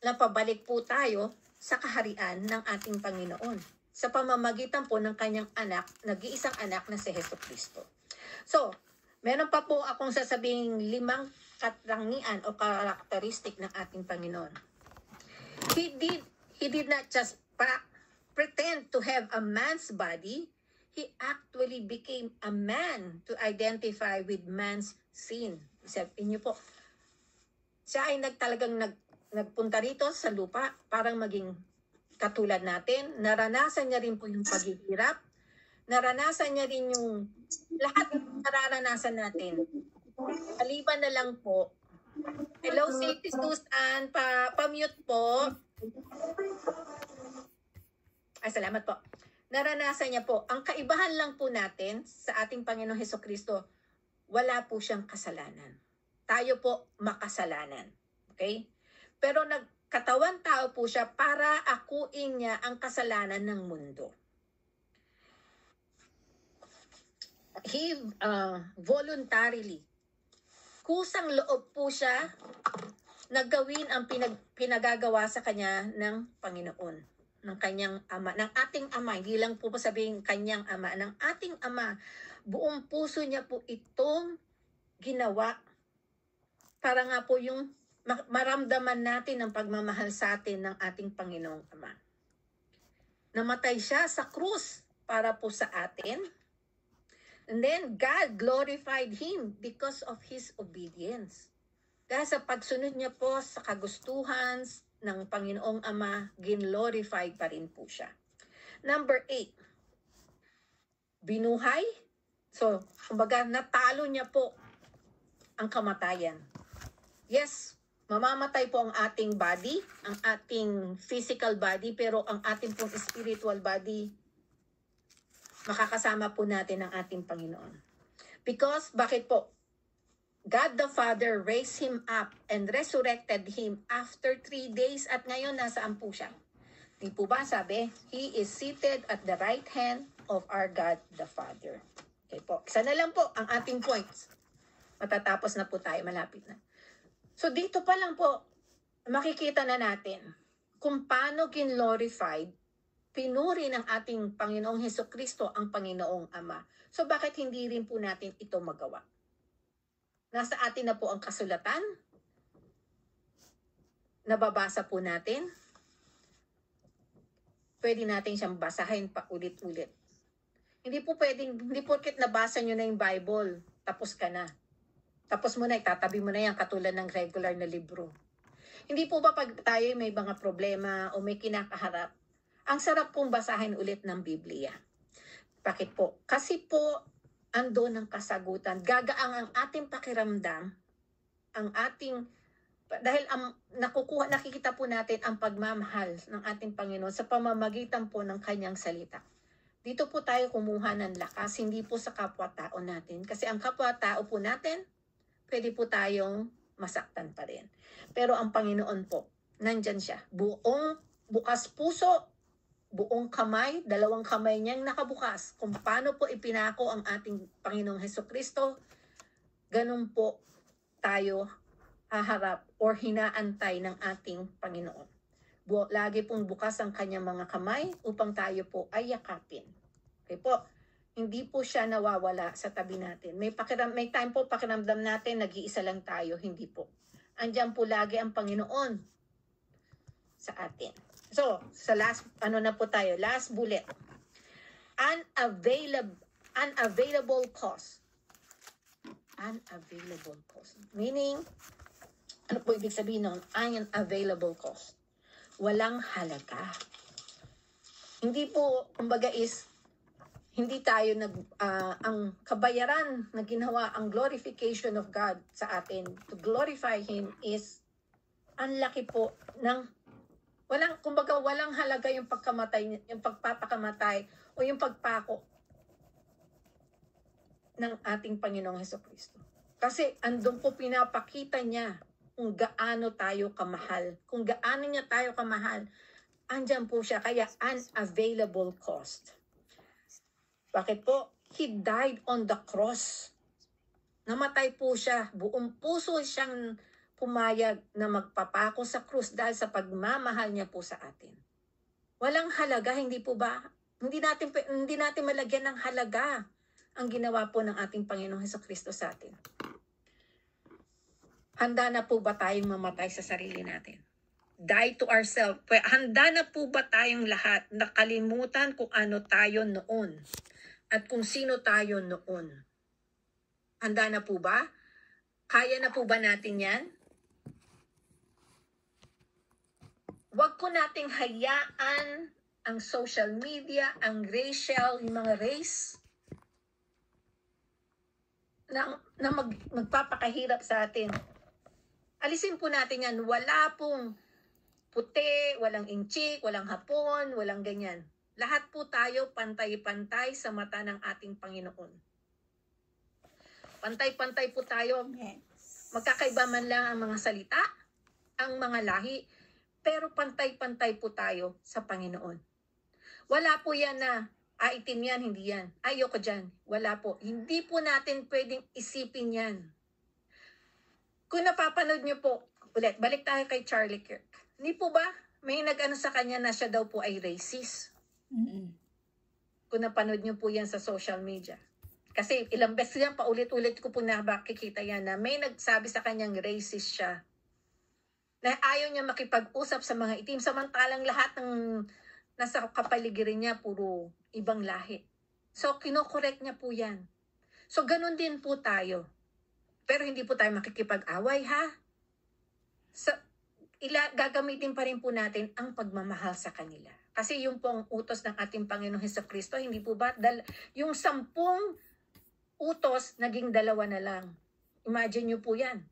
D: napabalik po tayo sa kaharian ng ating Panginoon sa pamamagitan po ng kanyang anak, nag-iisang anak na si Hesukristo. So, meron pa po akong sasabing 5 katangian o karakteristik ng ating Panginoon. He did not just pretend to have a man's body. He actually became a man to identify with man's sin. Isipin niyo po, siya ay nagpunta rito sa lupa parang maging katulad natin. Naranasan niya rin po yung paghihirap. Naranasan niya rin yung lahat ng nararanasan natin. Maliban na lang po. Hello, Sis Susan. Pa-mute po. Ay, salamat po. Naranasan niya po. Ang kaibahan lang po natin sa ating Panginoong Hesukristo, wala po siyang kasalanan. Tayo po makasalanan. Okay? Pero nagkatawan tao po siya para akuin niya ang kasalanan ng mundo. He voluntarily, kusang loob po siya naggawin ang pinagagawa sa kanya ng Panginoon, ng kanyang ama, ng ating ama. Hindi lang po sabihin kanyang ama, ng ating ama. Buong puso niya po itong ginawa para nga po yung maramdaman natin ang pagmamahal sa atin ng ating Panginoong Ama. Namatay siya sa krus para po sa atin. And then God glorified him because of his obedience. Dahil sa pagsunod niya po sa kagustuhan ng Panginoong Ama, glorified pa rin po siya. Number 8, binuhay. So, kumbaga, natalo niya po ang kamatayan. Yes, mamamatay po ang ating body, ang ating physical body, pero ang ating pong spiritual body, makakasama po natin ang ating Panginoon. Because, bakit po? God the Father raised him up and resurrected him after 3 days at ngayon nasaan po siya? Di po ba sabi? He is seated at the right hand of our God the Father. Okay po. Isa na lang po ang ating points. Matatapos na po tayo, malapit na. So dito pa lang po, makikita na natin kung paano glorified, pinuri ng ating Panginoong Hesukristo ang Panginoong Ama. So bakit hindi rin po natin ito magawa? Nasa atin na po ang kasulatan. Nababasa po natin. Pwede natin siyang basahin pa ulit-ulit. Hindi po pwedeng, hindi porket nabasa nyo na yung Bible, tapos ka na. Tapos mo na, itatabi mo na yan katulad ng regular na libro. Hindi po ba pag tayo may mga problema o may kinakaharap, ang sarap pong basahin ulit ng Biblia. Bakit po? Kasi po, ando ng kasagutan. Gagaang ang ating pakiramdam, ang ating, dahil nakikita po natin ang pagmamahal ng ating Panginoon sa pamamagitan po ng kanyang salita. Dito po tayo kumuha ng lakas, hindi po sa kapwa-tao natin. Kasi ang kapwa-tao po natin, pwede po tayong masaktan pa rin. Pero ang Panginoon po, nandyan siya. Bukas puso, buong kamay, 2 kamay niyang nakabukas. Kung paano po ipinako ang ating Panginoong Hesukristo, ganun po tayo haharap or hinaantay ng ating Panginoon. Lagi pong bukas ang kanyang mga kamay upang tayo po ay yakapin. Okay po, hindi po siya nawawala sa tabi natin. May time po pakiramdam natin, nag-iisa lang tayo, hindi po. Andiyan po lagi ang Panginoon sa atin. So, sa last, na po tayo, last bullet. Unavailable cause. Unavailable cause. Meaning, ano po ibig sabihin ng unavailable cause? Walang halaga. Hindi po, kumbaga hindi tayo ang kabayaran na ginawa, ang glorification of God sa atin, to glorify Him is, ang laki po ng walang halaga yung pagkamatay, yung pagpapakamatay o yung pagpako ng ating Panginoong Hesukristo. Kasi andun po pinapakita niya kung gaano tayo kamahal. Kung gaano niya tayo kamahal, andyan po siya. Kaya unavailable cost. Bakit po? He died on the cross. Namatay po siya. Buong puso siyang pumayag na magpapako sa krus dahil sa pagmamahal niya po sa atin. Walang halaga, hindi po ba? Hindi natin malagyan ng halaga ang ginawa po ng ating Panginoong Hesukristo sa atin. Handa na po ba tayong mamatay sa sarili natin? Die to ourselves. Handa na po ba tayong lahat nakalimutan kung ano tayo noon? at kung sino tayo noon. Handa na po ba? Kaya na po ba natin yan? Huwag po nating hayaan ang social media, ang racial, yung mga race, na magpapakahirap sa atin. Alisin po natin yan. Wala pong puti, walang inchik, walang hapon, walang ganyan. Lahat po tayo pantay-pantay sa mata ng ating Panginoon. Pantay-pantay po tayo. Magkakaiba man lang ang mga salita, ang mga lahi, pero pantay-pantay po tayo sa Panginoon. Wala po yan na, itim yan, hindi yan. Ayoko dyan. Wala po. Hindi po natin pwedeng isipin yan. Kung napapanood nyo po, ulit, balik tayo kay Charlie Kirk. Hindi po ba, may nag-ano sa kanya na siya daw po ay racist? Kung napanood nyo po yan sa social media. Kasi ilang beses yan, paulit-ulit ko po na makikita yan na may nagsabi sa kanyang racist siya. Na ayaw niya makipag-usap sa mga itim, samantalang lahat ng nasa kapaligiran niya puro ibang lahi. So, kinokorek niya po yan. So, ganun din po tayo. Pero hindi po tayo makikipag-away, ha? So, gagamitin pa rin po natin ang pagmamahal sa kanila. Kasi yung pong utos ng ating Panginoong Hesukristo, hindi po ba? Yung 10 utos, naging 2 na lang. Imagine nyo po yan.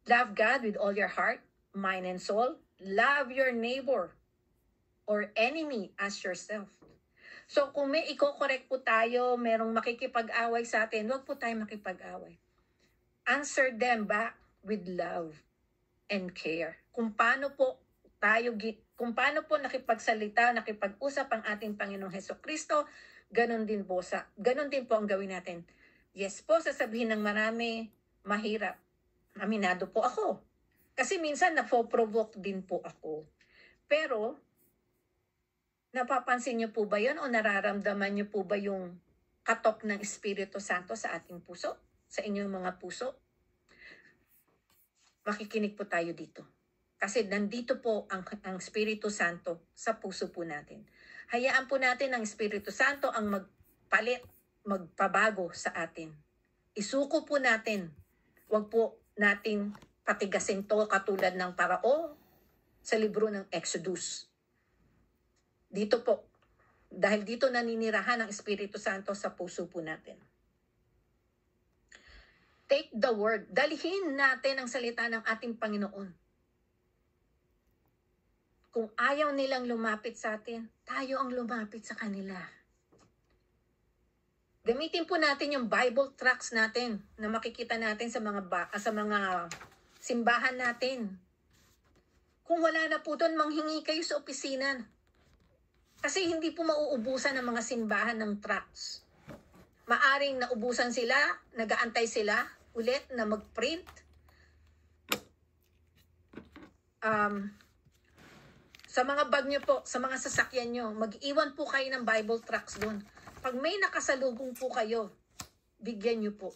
D: Love God with all your heart, mind, and soul. Love your neighbor or enemy as yourself. So kung may i-correct po tayo, merong makikipag-away sa atin, huwag po tayo makipag-away. Answer them back with love and care. Kung paano po nakipagsalita, nakipag-usap ang ating Panginoong Hesukristo, ganun din po ang gawin natin. Yes po, sasabihin ng marami, mahirap. Aminado po ako. Kasi minsan napo-provoke din po ako. Pero, napapansin niyo po ba yun o nararamdaman niyo po ba yung katok ng Espiritu Santo sa ating puso? Sa inyong mga puso? Makikinig po tayo dito. Kasi nandito po ang Espiritu Santo sa puso po natin. Hayaan po natin ang Espiritu Santo ang magpabago sa atin. Isuko po natin. Huwag po natin patigasin to katulad ng Parao sa libro ng Exodus. Dito po, dahil dito naninirahan ang Espiritu Santo sa puso po natin. Take the word. Dalhin natin ang salita ng ating Panginoon. Kung ayaw nilang lumapit sa atin, tayo ang lumapit sa kanila. Gamitin po natin yung Bible tracts natin na makikita natin sa mga simbahan natin. Kung wala na po doon, manghingi kayo sa opisina. Kasi hindi po mauubusan ng mga simbahan ng tracts. Maaring naubusan sila, nag-aantay sila ulit na mag-print. Sa mga bag nyo po, sa mga sasakyan nyo, mag-iwan po kayo ng Bible tracts doon. Pag may nakasalubong po kayo, bigyan nyo po.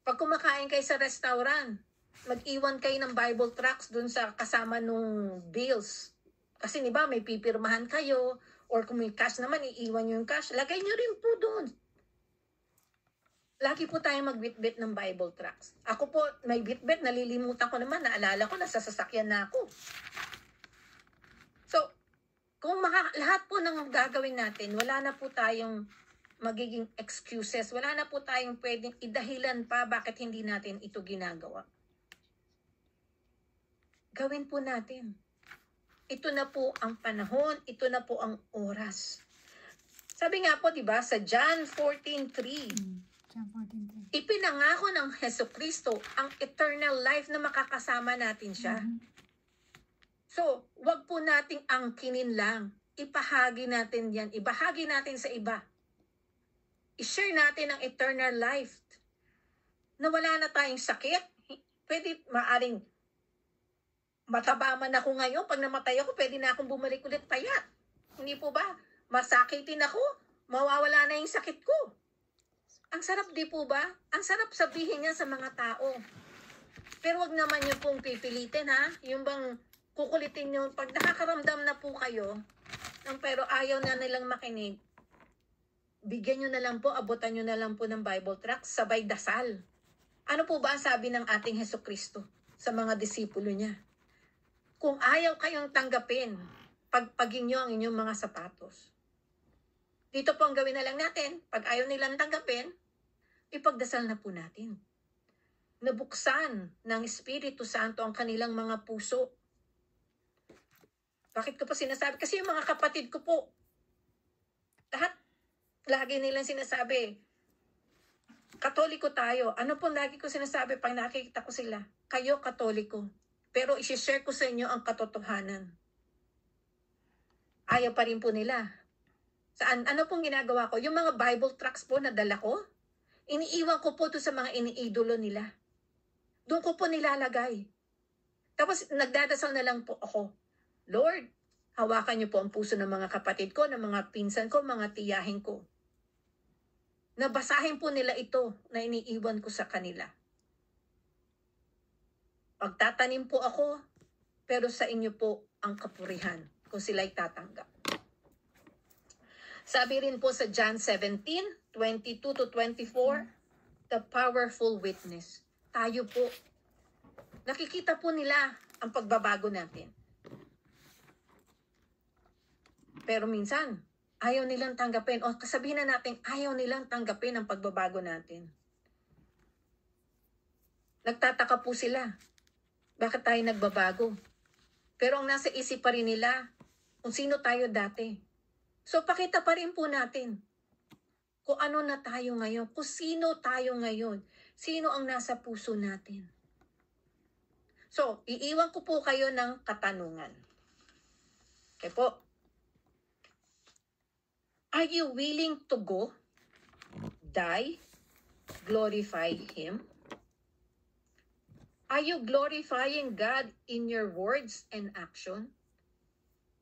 D: Pag kumakain kayo sa restaurant, mag-iwan kayo ng Bible tracts doon sa kasama nung bills. Kasi diba, may pipirmahan kayo, or kung may cash naman, iiwan nyo yung cash. Lagay nyo rin po doon. Lagi po tayo magbitbit ng Bible tracts. Ako po, may bitbit, nalilimutan ko naman, naalala ko, nasa sasakyan na ako. So, kung lahat po ng gagawin natin, wala na po tayong magiging excuses. Wala na po tayong pwedeng idahilan pa bakit hindi natin ito ginagawa. Gawin po natin. Ito na po ang panahon, ito na po ang oras. Sabi nga po, 'di ba, sa John 14:3. Ipinangako ng Hesukristo ang eternal life na makakasama natin siya. So, wag po nating angkinin lang. Ipahagi natin yan. Ibahagi natin sa iba. I-share natin ang eternal life. Na wala na tayong sakit. Pwede, maaring mataba man ako ngayon. Pag namatay ako, pwede na akong bumalik ulit payat. Hindi po ba? Masakitin ako, mawawala na yung sakit ko. Ang sarap di po ba? Ang sarap sabihin niya sa mga tao. Pero wag naman yung pong pipilitin, ha? Yung bang kukulitin nyo, pag nakakaramdam na po kayo, pero ayaw na nilang makinig, bigyan nyo na lang po, abutan nyo na lang po ng Bible tract, sabay dasal. Ano po ba ang sabi ng ating Hesukristo sa mga disipulo niya? Kung ayaw kayong tanggapin, pagpagin nyo ang inyong mga sapatos. Dito po ang gawin na lang natin, pag ayaw nilang tanggapin, ipagdasal na po natin. Nabuksan ng Espiritu Santo ang kanilang mga puso. Bakit ko pa sinasabi? Kasi yung mga kapatid ko po, lagi nilang sinasabi, Katoliko tayo. Ano po lagi ko sinasabi pag nakikita ko sila? Kayo Katoliko. Pero isi-share ko sa inyo ang katotohanan. Ayaw pa rin po nila. Saan? Ano pong ginagawa ko? Yung mga Bible tracts po na dala ko, iniiwan ko po to sa mga iniidolo nila. Doon ko po nilalagay. Tapos nagdadasal na lang po ako. Lord, hawakan niyo po ang puso ng mga kapatid ko, ng mga pinsan ko, mga tiyahin ko. Nabasahin po nila ito na iniiwan ko sa kanila. Pagtatanim po ako, pero sa inyo po ang kapurihan kung sila'y tatanggap. Sabi rin po sa John 17:22-24, the powerful witness. Tayo po, nakikita po nila ang pagbabago natin. Pero minsan, ayaw nilang tanggapin, o sabihin na natin, ayaw nilang tanggapin ang pagbabago natin. Nagtataka po sila. Bakit tayo nagbabago? Pero ang nasa isip pa rin nila, kung sino tayo dati. So pakita pa rin po natin kung ano na tayo ngayon, kung sino tayo ngayon, sino ang nasa puso natin. So, iiwan ko po kayo ng katanungan. Okay po. Are you willing to go, die, glorify Him? Are you glorifying God in your words and action?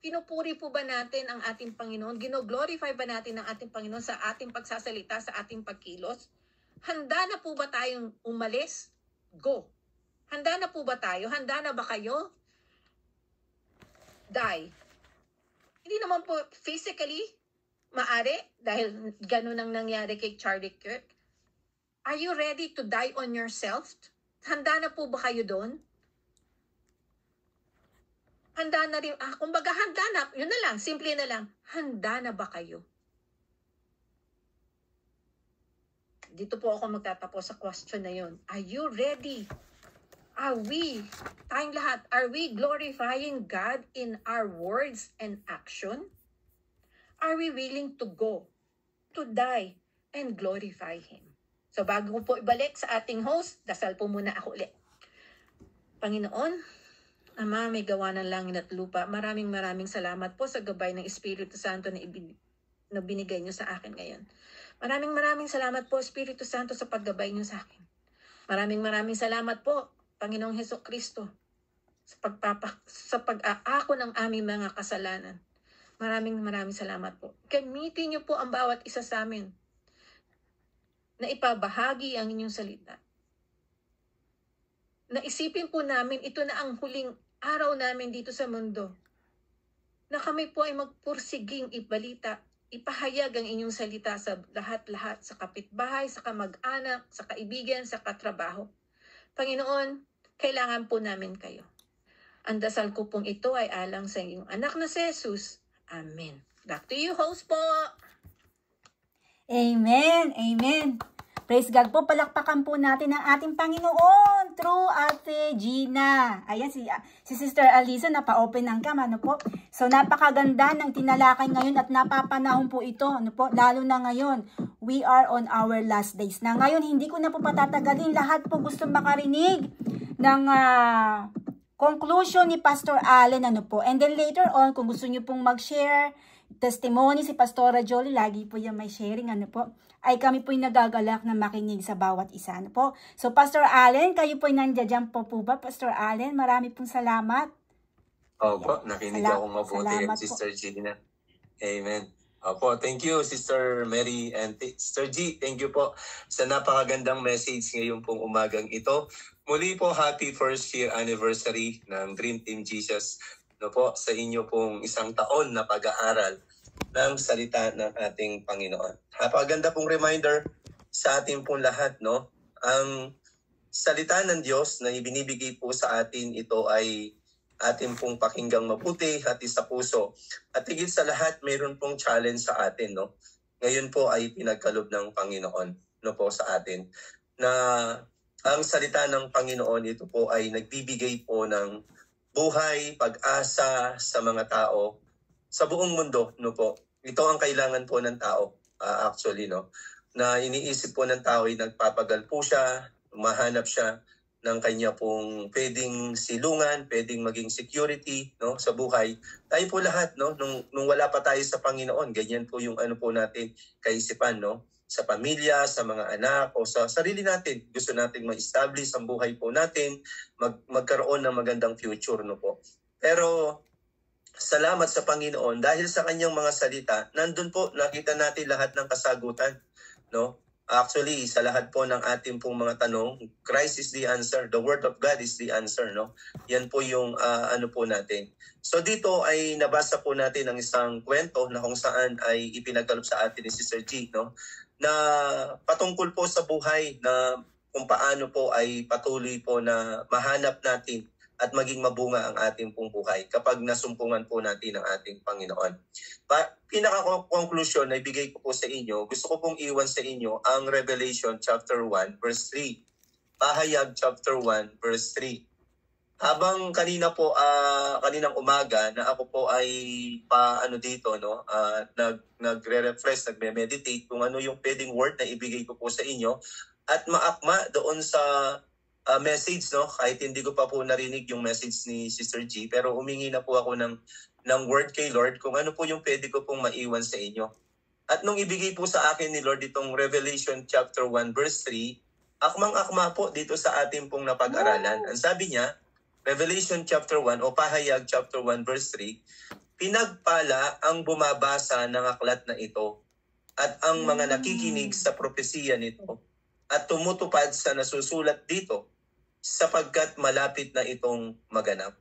D: Pinupuri po ba natin ang ating Panginoon? Gino-glorify ba natin ang ating Panginoon sa ating pagsasalita, sa ating pagkilos? Handa na po ba tayong umalis? Go. Handa na po ba tayo? Handa na ba kayo? Die. Hindi naman po physically maari dahil ganun ang nangyari kay Charlie Kirk. Are you ready to die on yourself? Handa na po ba kayo doon? Handa na rin, kumbaga handa na, yun na lang, simple na lang, handa na ba kayo? Dito po ako magtatapos sa question na yun. Are you ready? Are we, tayong lahat, are we glorifying God in our words and action? Are we willing to go, to die, and glorify Him? So bago ko po ibalik sa ating host, dasal po muna ako ulit. Panginoon, Ama, may gawa ng langit at lupa, maraming salamat po sa gabay ng Espiritu Santo na binigay niyo sa akin ngayon. Maraming salamat po, Espiritu Santo, sa paggabay niyo sa akin. Maraming salamat po, Panginoong Hesukristo, sa pag-aako ng aming mga kasalanan. Maraming salamat po. Gamitin niyo po ang bawat isa sa amin na ipabahagi ang inyong salita. Naisipin po namin ito na ang huling araw namin dito sa mundo. Na kami po ay magpursiging ibalita, ipahayag ang inyong salita sa lahat-lahat, sa kapitbahay, sa kamag-anak, sa kaibigan, sa katrabaho. Panginoon, kailangan po namin kayo. Ang dasal ko pong ito ay alang sa iyong anak na si Jesus. Amen. Back to you, host po.
A: Amen. Amen. Praise God po. Palakpakan po natin ang ating Panginoon through Ate Gina. Ayan, si Sister Aliza, napa-open ang cam, ano po. So, napakaganda ng tinalakay ngayon at napapanahon po ito, ano po, lalo na ngayon. We are on our last days. Na ngayon, hindi ko na po patatagalin. Lahat po gusto makarinig ng conclusion ni Pastor Allen, ano po. And then later on, kung gusto nyo pong mag-share, testimony si Pastora Jolie, lagi po yung may sharing, ano po, ay kami po'y nagagalak na makinig sa bawat isa, ano po. So, Pastor Allen, kayo po'y nandiyan po ba, Pastor Allen? Marami pong salamat.
G: Opo, nakinig ako mabuti kay Sister Gina. Amen. Opo, thank you, Sister Mary and Sister G. Thank you po sa napakagandang message ngayon pong umagang ito. Muli po, happy first year anniversary ng Dream Team Jesus. No po, sa inyo pong isang taon na pag-aaral ng salita ng ating Panginoon. Napakaganda pong reminder sa ating pong lahat, no? Ang salita ng Diyos na ibinibigay po sa atin, ito ay atin pong pakinggang mabuti at sa puso. At higit sa lahat, mayroon pong challenge sa atin, no? Ngayon po ay pinagkalob ng Panginoon, no po, sa atin, na ang salita ng Panginoon, ito po ay nagbibigay po ng buhay, pag-asa sa mga tao sa buong mundo, no po. Ito ang kailangan po ng tao, actually, no? Na iniisip po ng tao ay nagpapagal po siya, mahanap siya ng kanya pong pwedeng silungan, pwedeng maging security, no, sa buhay. Tayo po lahat, no, nung wala pa tayo sa Panginoon, ganyan po yung ano po natin kaisipan, no, sa pamilya, sa mga anak o sa sarili natin. Gusto nating ma-establish ang buhay po natin, magkaroon ng magandang future, no po. Pero salamat sa Panginoon dahil sa kanyang mga salita, nandun po nakita natin lahat ng kasagutan, no? Actually, sa lahat po ng ating pong mga tanong, Christ is the answer. The Word of God is the answer, no? Yan po yung ano po natin. So dito ay nabasa po natin ang isang kwento na kung saan ay ipinagkaloob sa atin ni Sister G, no? Na patungkol po sa buhay na kung paano po ay patuloy po na mahanap natin at maging mabunga ang ating pong buhay kapag nasumpungan po natin ang ating Panginoon. Pinaka-conclusion na ibigay ko po sa inyo, gusto ko pong iwan sa inyo ang Revelation chapter 1 verse 3. Pahayag chapter 1 verse 3. Habang kanina po, kaninang umaga na ako po ay dito, no, nagre-refresh, nagme-meditate kung ano yung pwedeng word na ibigay ko po sa inyo at maakma doon sa message, no, kahit hindi ko pa po narinig yung message ni Sister G, pero umingi na po ako ng word kay Lord kung ano po yung pwede ko pong maiwan sa inyo. At nung ibigay po sa akin ni Lord itong Revelation chapter 1 verse 3, akmang-akma po dito sa ating pong napag-aralan. Ang sabi niya, Revelation chapter 1 o Pahayag chapter 1 verse 3, pinagpala ang bumabasa ng aklat na ito at ang mga nakikinig sa propesiya nito at tumutupad sa nasusulat dito sapagkat malapit na itong maganap.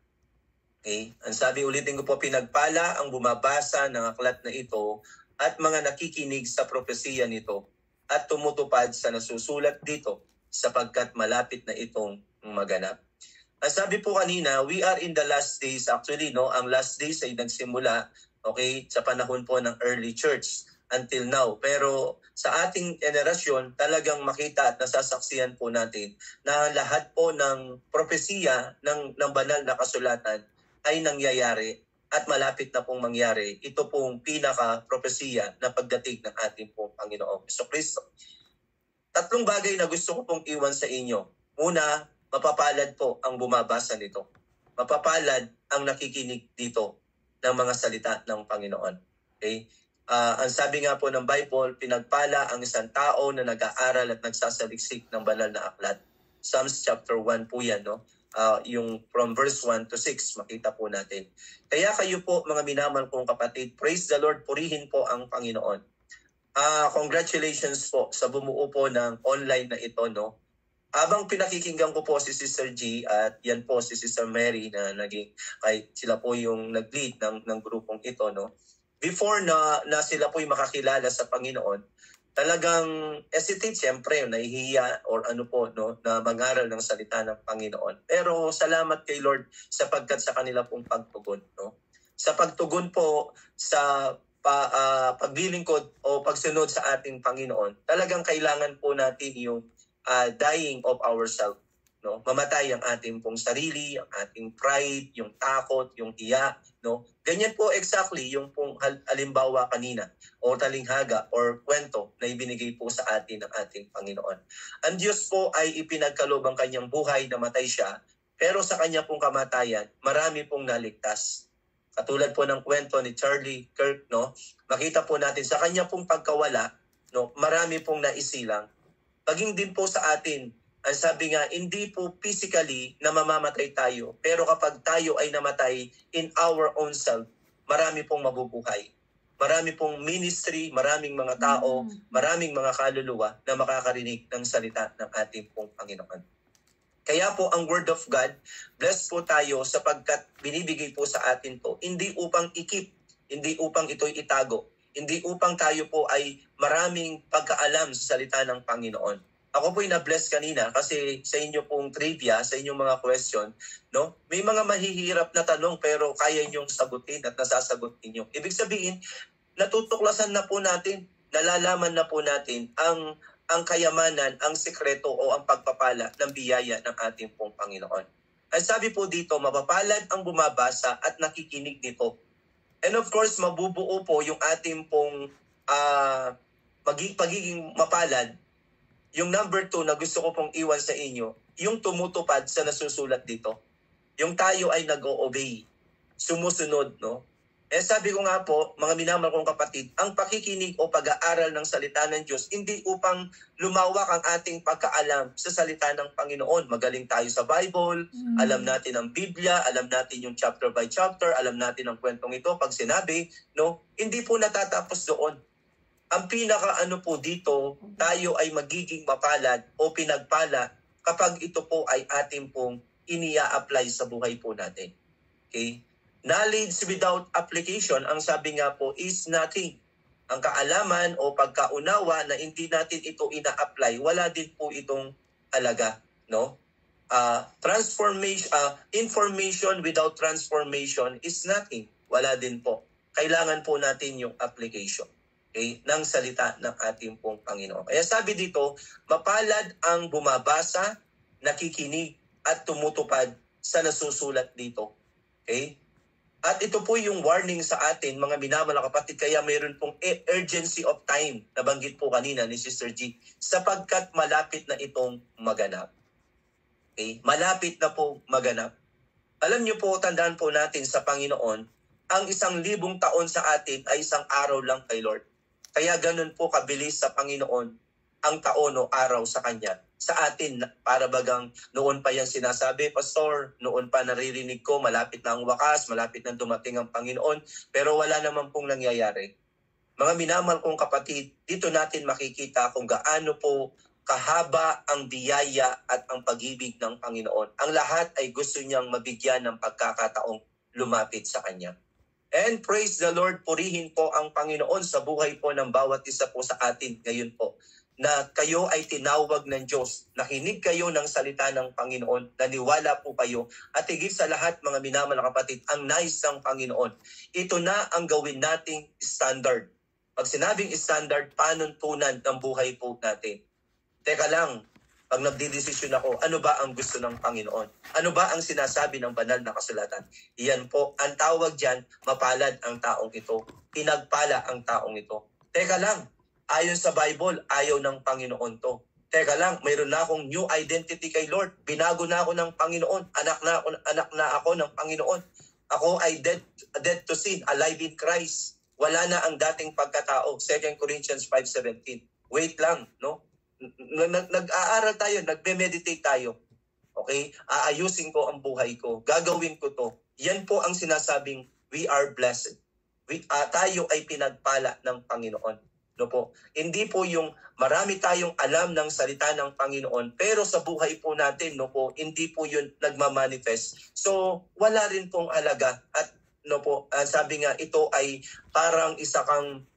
G: Okay? Ang sabi, ulitin ko po, pinagpala ang bumabasa ng aklat na ito at mga nakikinig sa propesiya nito at tumutupad sa nasusulat dito sapagkat malapit na itong maganap. Ang sabi po kanina, we are in the last days. Actually, no, ang last days ay nagsimula, okay, sa panahon po ng early church until now. Pero sa ating generasyon, talagang makita at nasasaksihan po natin na lahat po ng propesiya ng banal na kasulatan ay nangyayari at malapit na pong mangyari. Ito pong pinaka-propesiya na pagdating ng ating pong Panginoong Jesucristo. Tatlong bagay na gusto ko pong iwan sa inyo. Una, mapapalad po ang bumabasa nito. Mapapalad ang nakikinig dito ng mga salita ng Panginoon. Okay? Ang sabi nga po ng Bible, pinagpala ang isang tao na nag-aaral at nagsasaliksik ng banal na aklat. Psalms chapter 1 po yan, no? Yung from verse 1 to 6, makita po natin. Kaya kayo po, mga minamahal kong kapatid, praise the Lord, purihin po ang Panginoon. Congratulations po sa bumuo po ng online na ito, no? Habang pinakikinggan ko po si Sister G at yan po si Sister Mary na naging, kahit sila po yung nag-lead ng grupong ito, no? Before na sila po'y makakilala sa Panginoon, talagang hesitate, siyempre, nahihiya or ano po, no, na mag-aral ng salita ng Panginoon. Pero salamat kay Lord sapagkat sa kanila pong pagtugon, no? Sa pagtugon po sa paglilingkod o pagsunod sa ating Panginoon, talagang kailangan po natin yung dying of ourselves. No, mamatay ang ating pong sarili, ang ating pride, yung takot, yung hiya, no? Ganyan po exactly yung pong halimbawa kanina o talinghaga or kwento na ibinigay po sa atin ng ating Panginoon. Ang Diyos po ay ipinagkaloob ang kanyang buhay, namatay siya, pero sa kanya pong kamatayan, marami pong naligtas. Katulad po ng kwento ni Charlie Kirk, no? Makita po natin sa kanya pong pagkawala, no, marami pong naisilang. Paging din po sa atin, ang sabi nga, hindi po physically na mamamatay tayo. Pero kapag tayo ay namatay in our own self, marami pong mabubuhay. Marami pong ministry, maraming mga tao, maraming mga kaluluwa na makakarinig ng salita ng ating pong Panginoon. Kaya po ang Word of God, blessed po tayo sapagkat binibigay po sa atin to, hindi upang i-keep hindi upang ito'y itago, hindi upang tayo po ay maraming pagkaalam sa salita ng Panginoon. Ako po'y na-bless kanina kasi sa inyo pong trivia, sa inyong mga question, no? May mga mahihirap na tanong pero kaya niyong sagutin at nasasagot ninyo. Ibig sabihin, natutuklasan na po natin, nalalaman na po natin ang kayamanan, ang sikreto o ang pagpapala ng biyaya ng ating pong Panginoon. Ang sabi po dito, mapapalad ang bumabasa at nakikinig nito. And of course, mabubuo po yung ating pong pagiging mapalad. Yung number 2 na gusto ko pong iwan sa inyo, yung tumutupad sa nasusulat dito. Yung tayo ay nag-o-obey, sumusunod, no? Sabi ko nga po, mga minamahal kong kapatid, ang pakikinig o pag-aaral ng salita ng Diyos, hindi upang lumawak ang ating pagkaalam sa salita ng Panginoon. Magaling tayo sa Bible, alam natin ang Biblia, alam natin yung chapter by chapter, alam natin ang kwentong ito. Pag sinabi, no, hindi po natatapos doon. Ang pinaka-ano po dito, tayo ay magiging mapalad o pinagpala kapag ito po ay ating pong inia-apply sa buhay po natin. Okay? Knowledge without application, ang sabi nga po, is nothing. Ang kaalaman o pagkaunawa na hindi natin ito ina-apply, wala din po itong alaga, no? Information without transformation is nothing. Wala din po. Kailangan po natin yung application, okay, ng salita ng ating pong Panginoon. Kaya sabi dito, mapalad ang bumabasa, nakikinig at tumutupad sa nasusulat dito. Okay? At ito po yung warning sa atin, mga minamahal na kapatid, kaya mayroon pong urgency of time, nabanggit po kanina ni Sister G, sapagkat malapit na itong maganap. Okay? Malapit na po maganap. Alam niyo po, tandaan po natin sa Panginoon, ang 1,000 taon sa atin ay 1 araw lang kay Lord. Kaya ganun po kabilis sa Panginoon ang taon o araw sa Kanya. Sa atin, para bagang noon pa yan sinasabi, Pastor, noon pa naririnig ko, malapit na ang wakas, malapit na dumating ang Panginoon, pero wala naman pong nangyayari. Mga minamahal kong kapatid, dito natin makikita kung gaano po kahaba ang biyaya at ang pag-ibig ng Panginoon. Ang lahat ay gusto niyang mabigyan ng pagkakataong lumapit sa Kanya. And praise the Lord, purihin po ang Panginoon sa buhay po ng bawat isa po sa atin ngayon po, na kayo ay tinawag ng Diyos, nakinig kayo ng salita ng Panginoon, naniwala po kayo, at higit sa lahat mga minamahal na kapatid, ang nais ng Panginoon, ito na ang gawin nating standard. Pag sinabing standard, panuntunan ng buhay po natin. Teka lang, pag nagdidesisyon ako, ano ba ang gusto ng Panginoon? Ano ba ang sinasabi ng banal na kasulatan? Iyan po, ang tawag dyan, mapalad ang taong ito, pinagpala ang taong ito. Teka lang, ayon sa Bible, ayaw ng Panginoon to. Teka lang, mayroon na akong new identity kay Lord. Binago na ako ng Panginoon. Anak na ako ng Panginoon. Ako ay dead to sin, alive in Christ. Wala na ang dating pagkatao. 2 Corinthians 5:17. Wait lang, no? Nag-aaral tayo, nagme-meditate tayo. Okay? Aayusin ko ang buhay ko. Gagawin ko to. Yan po ang sinasabing we are blessed. Tayo ay pinagpala ng Panginoon. No po. Hindi po yung marami tayong alam ng salita ng Panginoon, pero sa buhay po natin, no po, hindi po yun nagmamanifest. So, wala rin pong alaga. At no po, sabi nga, ito ay parang isa kang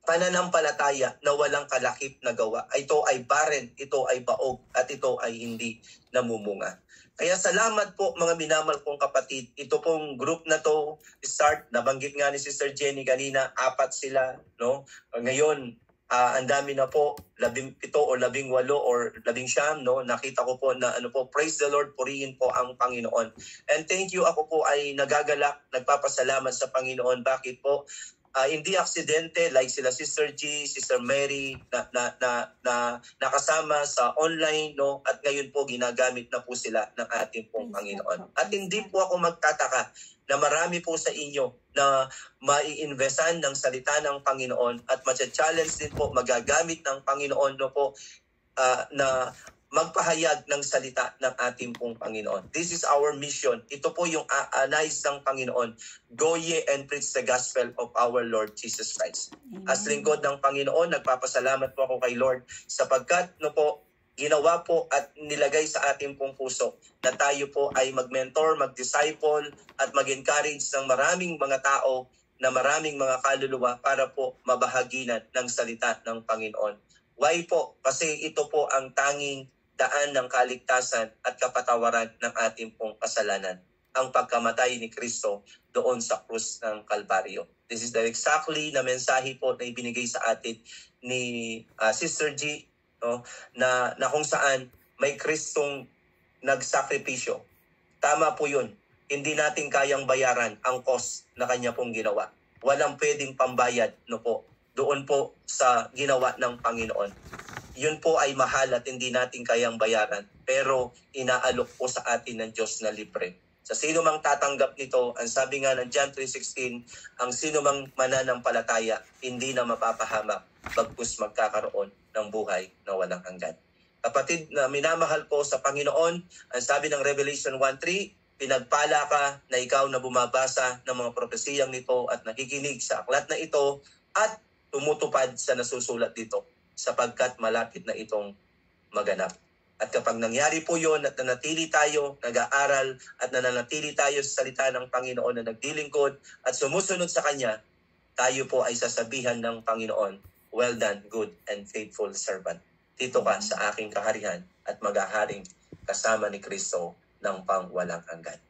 G: pananampalataya na walang kalakip na gawa. Ito ay barren, ito ay baog, at ito ay hindi namumunga. Kaya salamat po mga minamahal kong kapatid. Ito pong group na to, start, nabanggit nga ni Sister Jenny kanina, 4 sila, no? Ngayon, ang dami na po, 17 o 18 or 19, no? Nakita ko po na praise the Lord, purihin po ang Panginoon. And thank you, ako po ay nagagalak, nagpapasalamat sa Panginoon. Bakit po? Hindi aksidente like sila Sister G, Sister Mary na nakasama sa online, no, at ngayon po ginagamit na po sila ng ating pong Panginoon. At hindi po ako magtataka na marami po sa inyo na mai-investan ng salita ng Panginoon at ma-challenge din po magagamit ng Panginoon, no po, na magpahayag ng salita ng ating pong Panginoon. This is our mission. Ito po yung nais ng Panginoon. Go ye and preach the gospel of our Lord Jesus Christ. Amen. As lingkod ng Panginoon, nagpapasalamat po ako kay Lord sapagkat no po, ginawa po at nilagay sa ating pong puso na tayo po ay mag-mentor, mag-disciple at mag-encourage ng maraming mga tao na maraming mga kaluluwa para po mabahaginan ng salita ng Panginoon. Why po? Kasi ito po ang tanging daan ng kaligtasan at kapatawaran ng ating pong kasalanan, ang pagkamatay ni Kristo doon sa krus ng Kalbaryo. This is the exactly na mensahe po na ibinigay sa atin ni Sister G, no, na kung saan may Kristong nagsakripisyo. Tama po yun. Hindi natin kayang bayaran ang cost na kanya pong ginawa. Walang pwedeng pambayad, no po, doon po sa ginawa ng Panginoon. Yun po ay mahal at hindi natin kayang bayaran, pero inaalok po sa atin ng Diyos na libre. Sa sino mang tatanggap nito, ang sabi nga ng John 3:16, ang sino mang mananampalataya, hindi na mapapahamak, bagkus magkakaroon ng buhay na walang hanggan. Kapatid na minamahal ko sa Panginoon, ang sabi ng Revelation 1:3, pinagpala ka na ikaw na bumabasa ng mga propesiyang nito at nakikinig sa aklat na ito at tumutupad sa nasusulat dito, sapagkat malapit na itong maganap. At kapag nangyari po yun at nanatili tayo, nag-aaral at nananatili tayo sa salita ng Panginoon na nagdilingkod at sumusunod sa Kanya, tayo po ay sasabihan ng Panginoon, well done, good and faithful servant. Dito ka sa aking kaharian at maghaharing kasama ni Kristo ng pangwalang hanggan.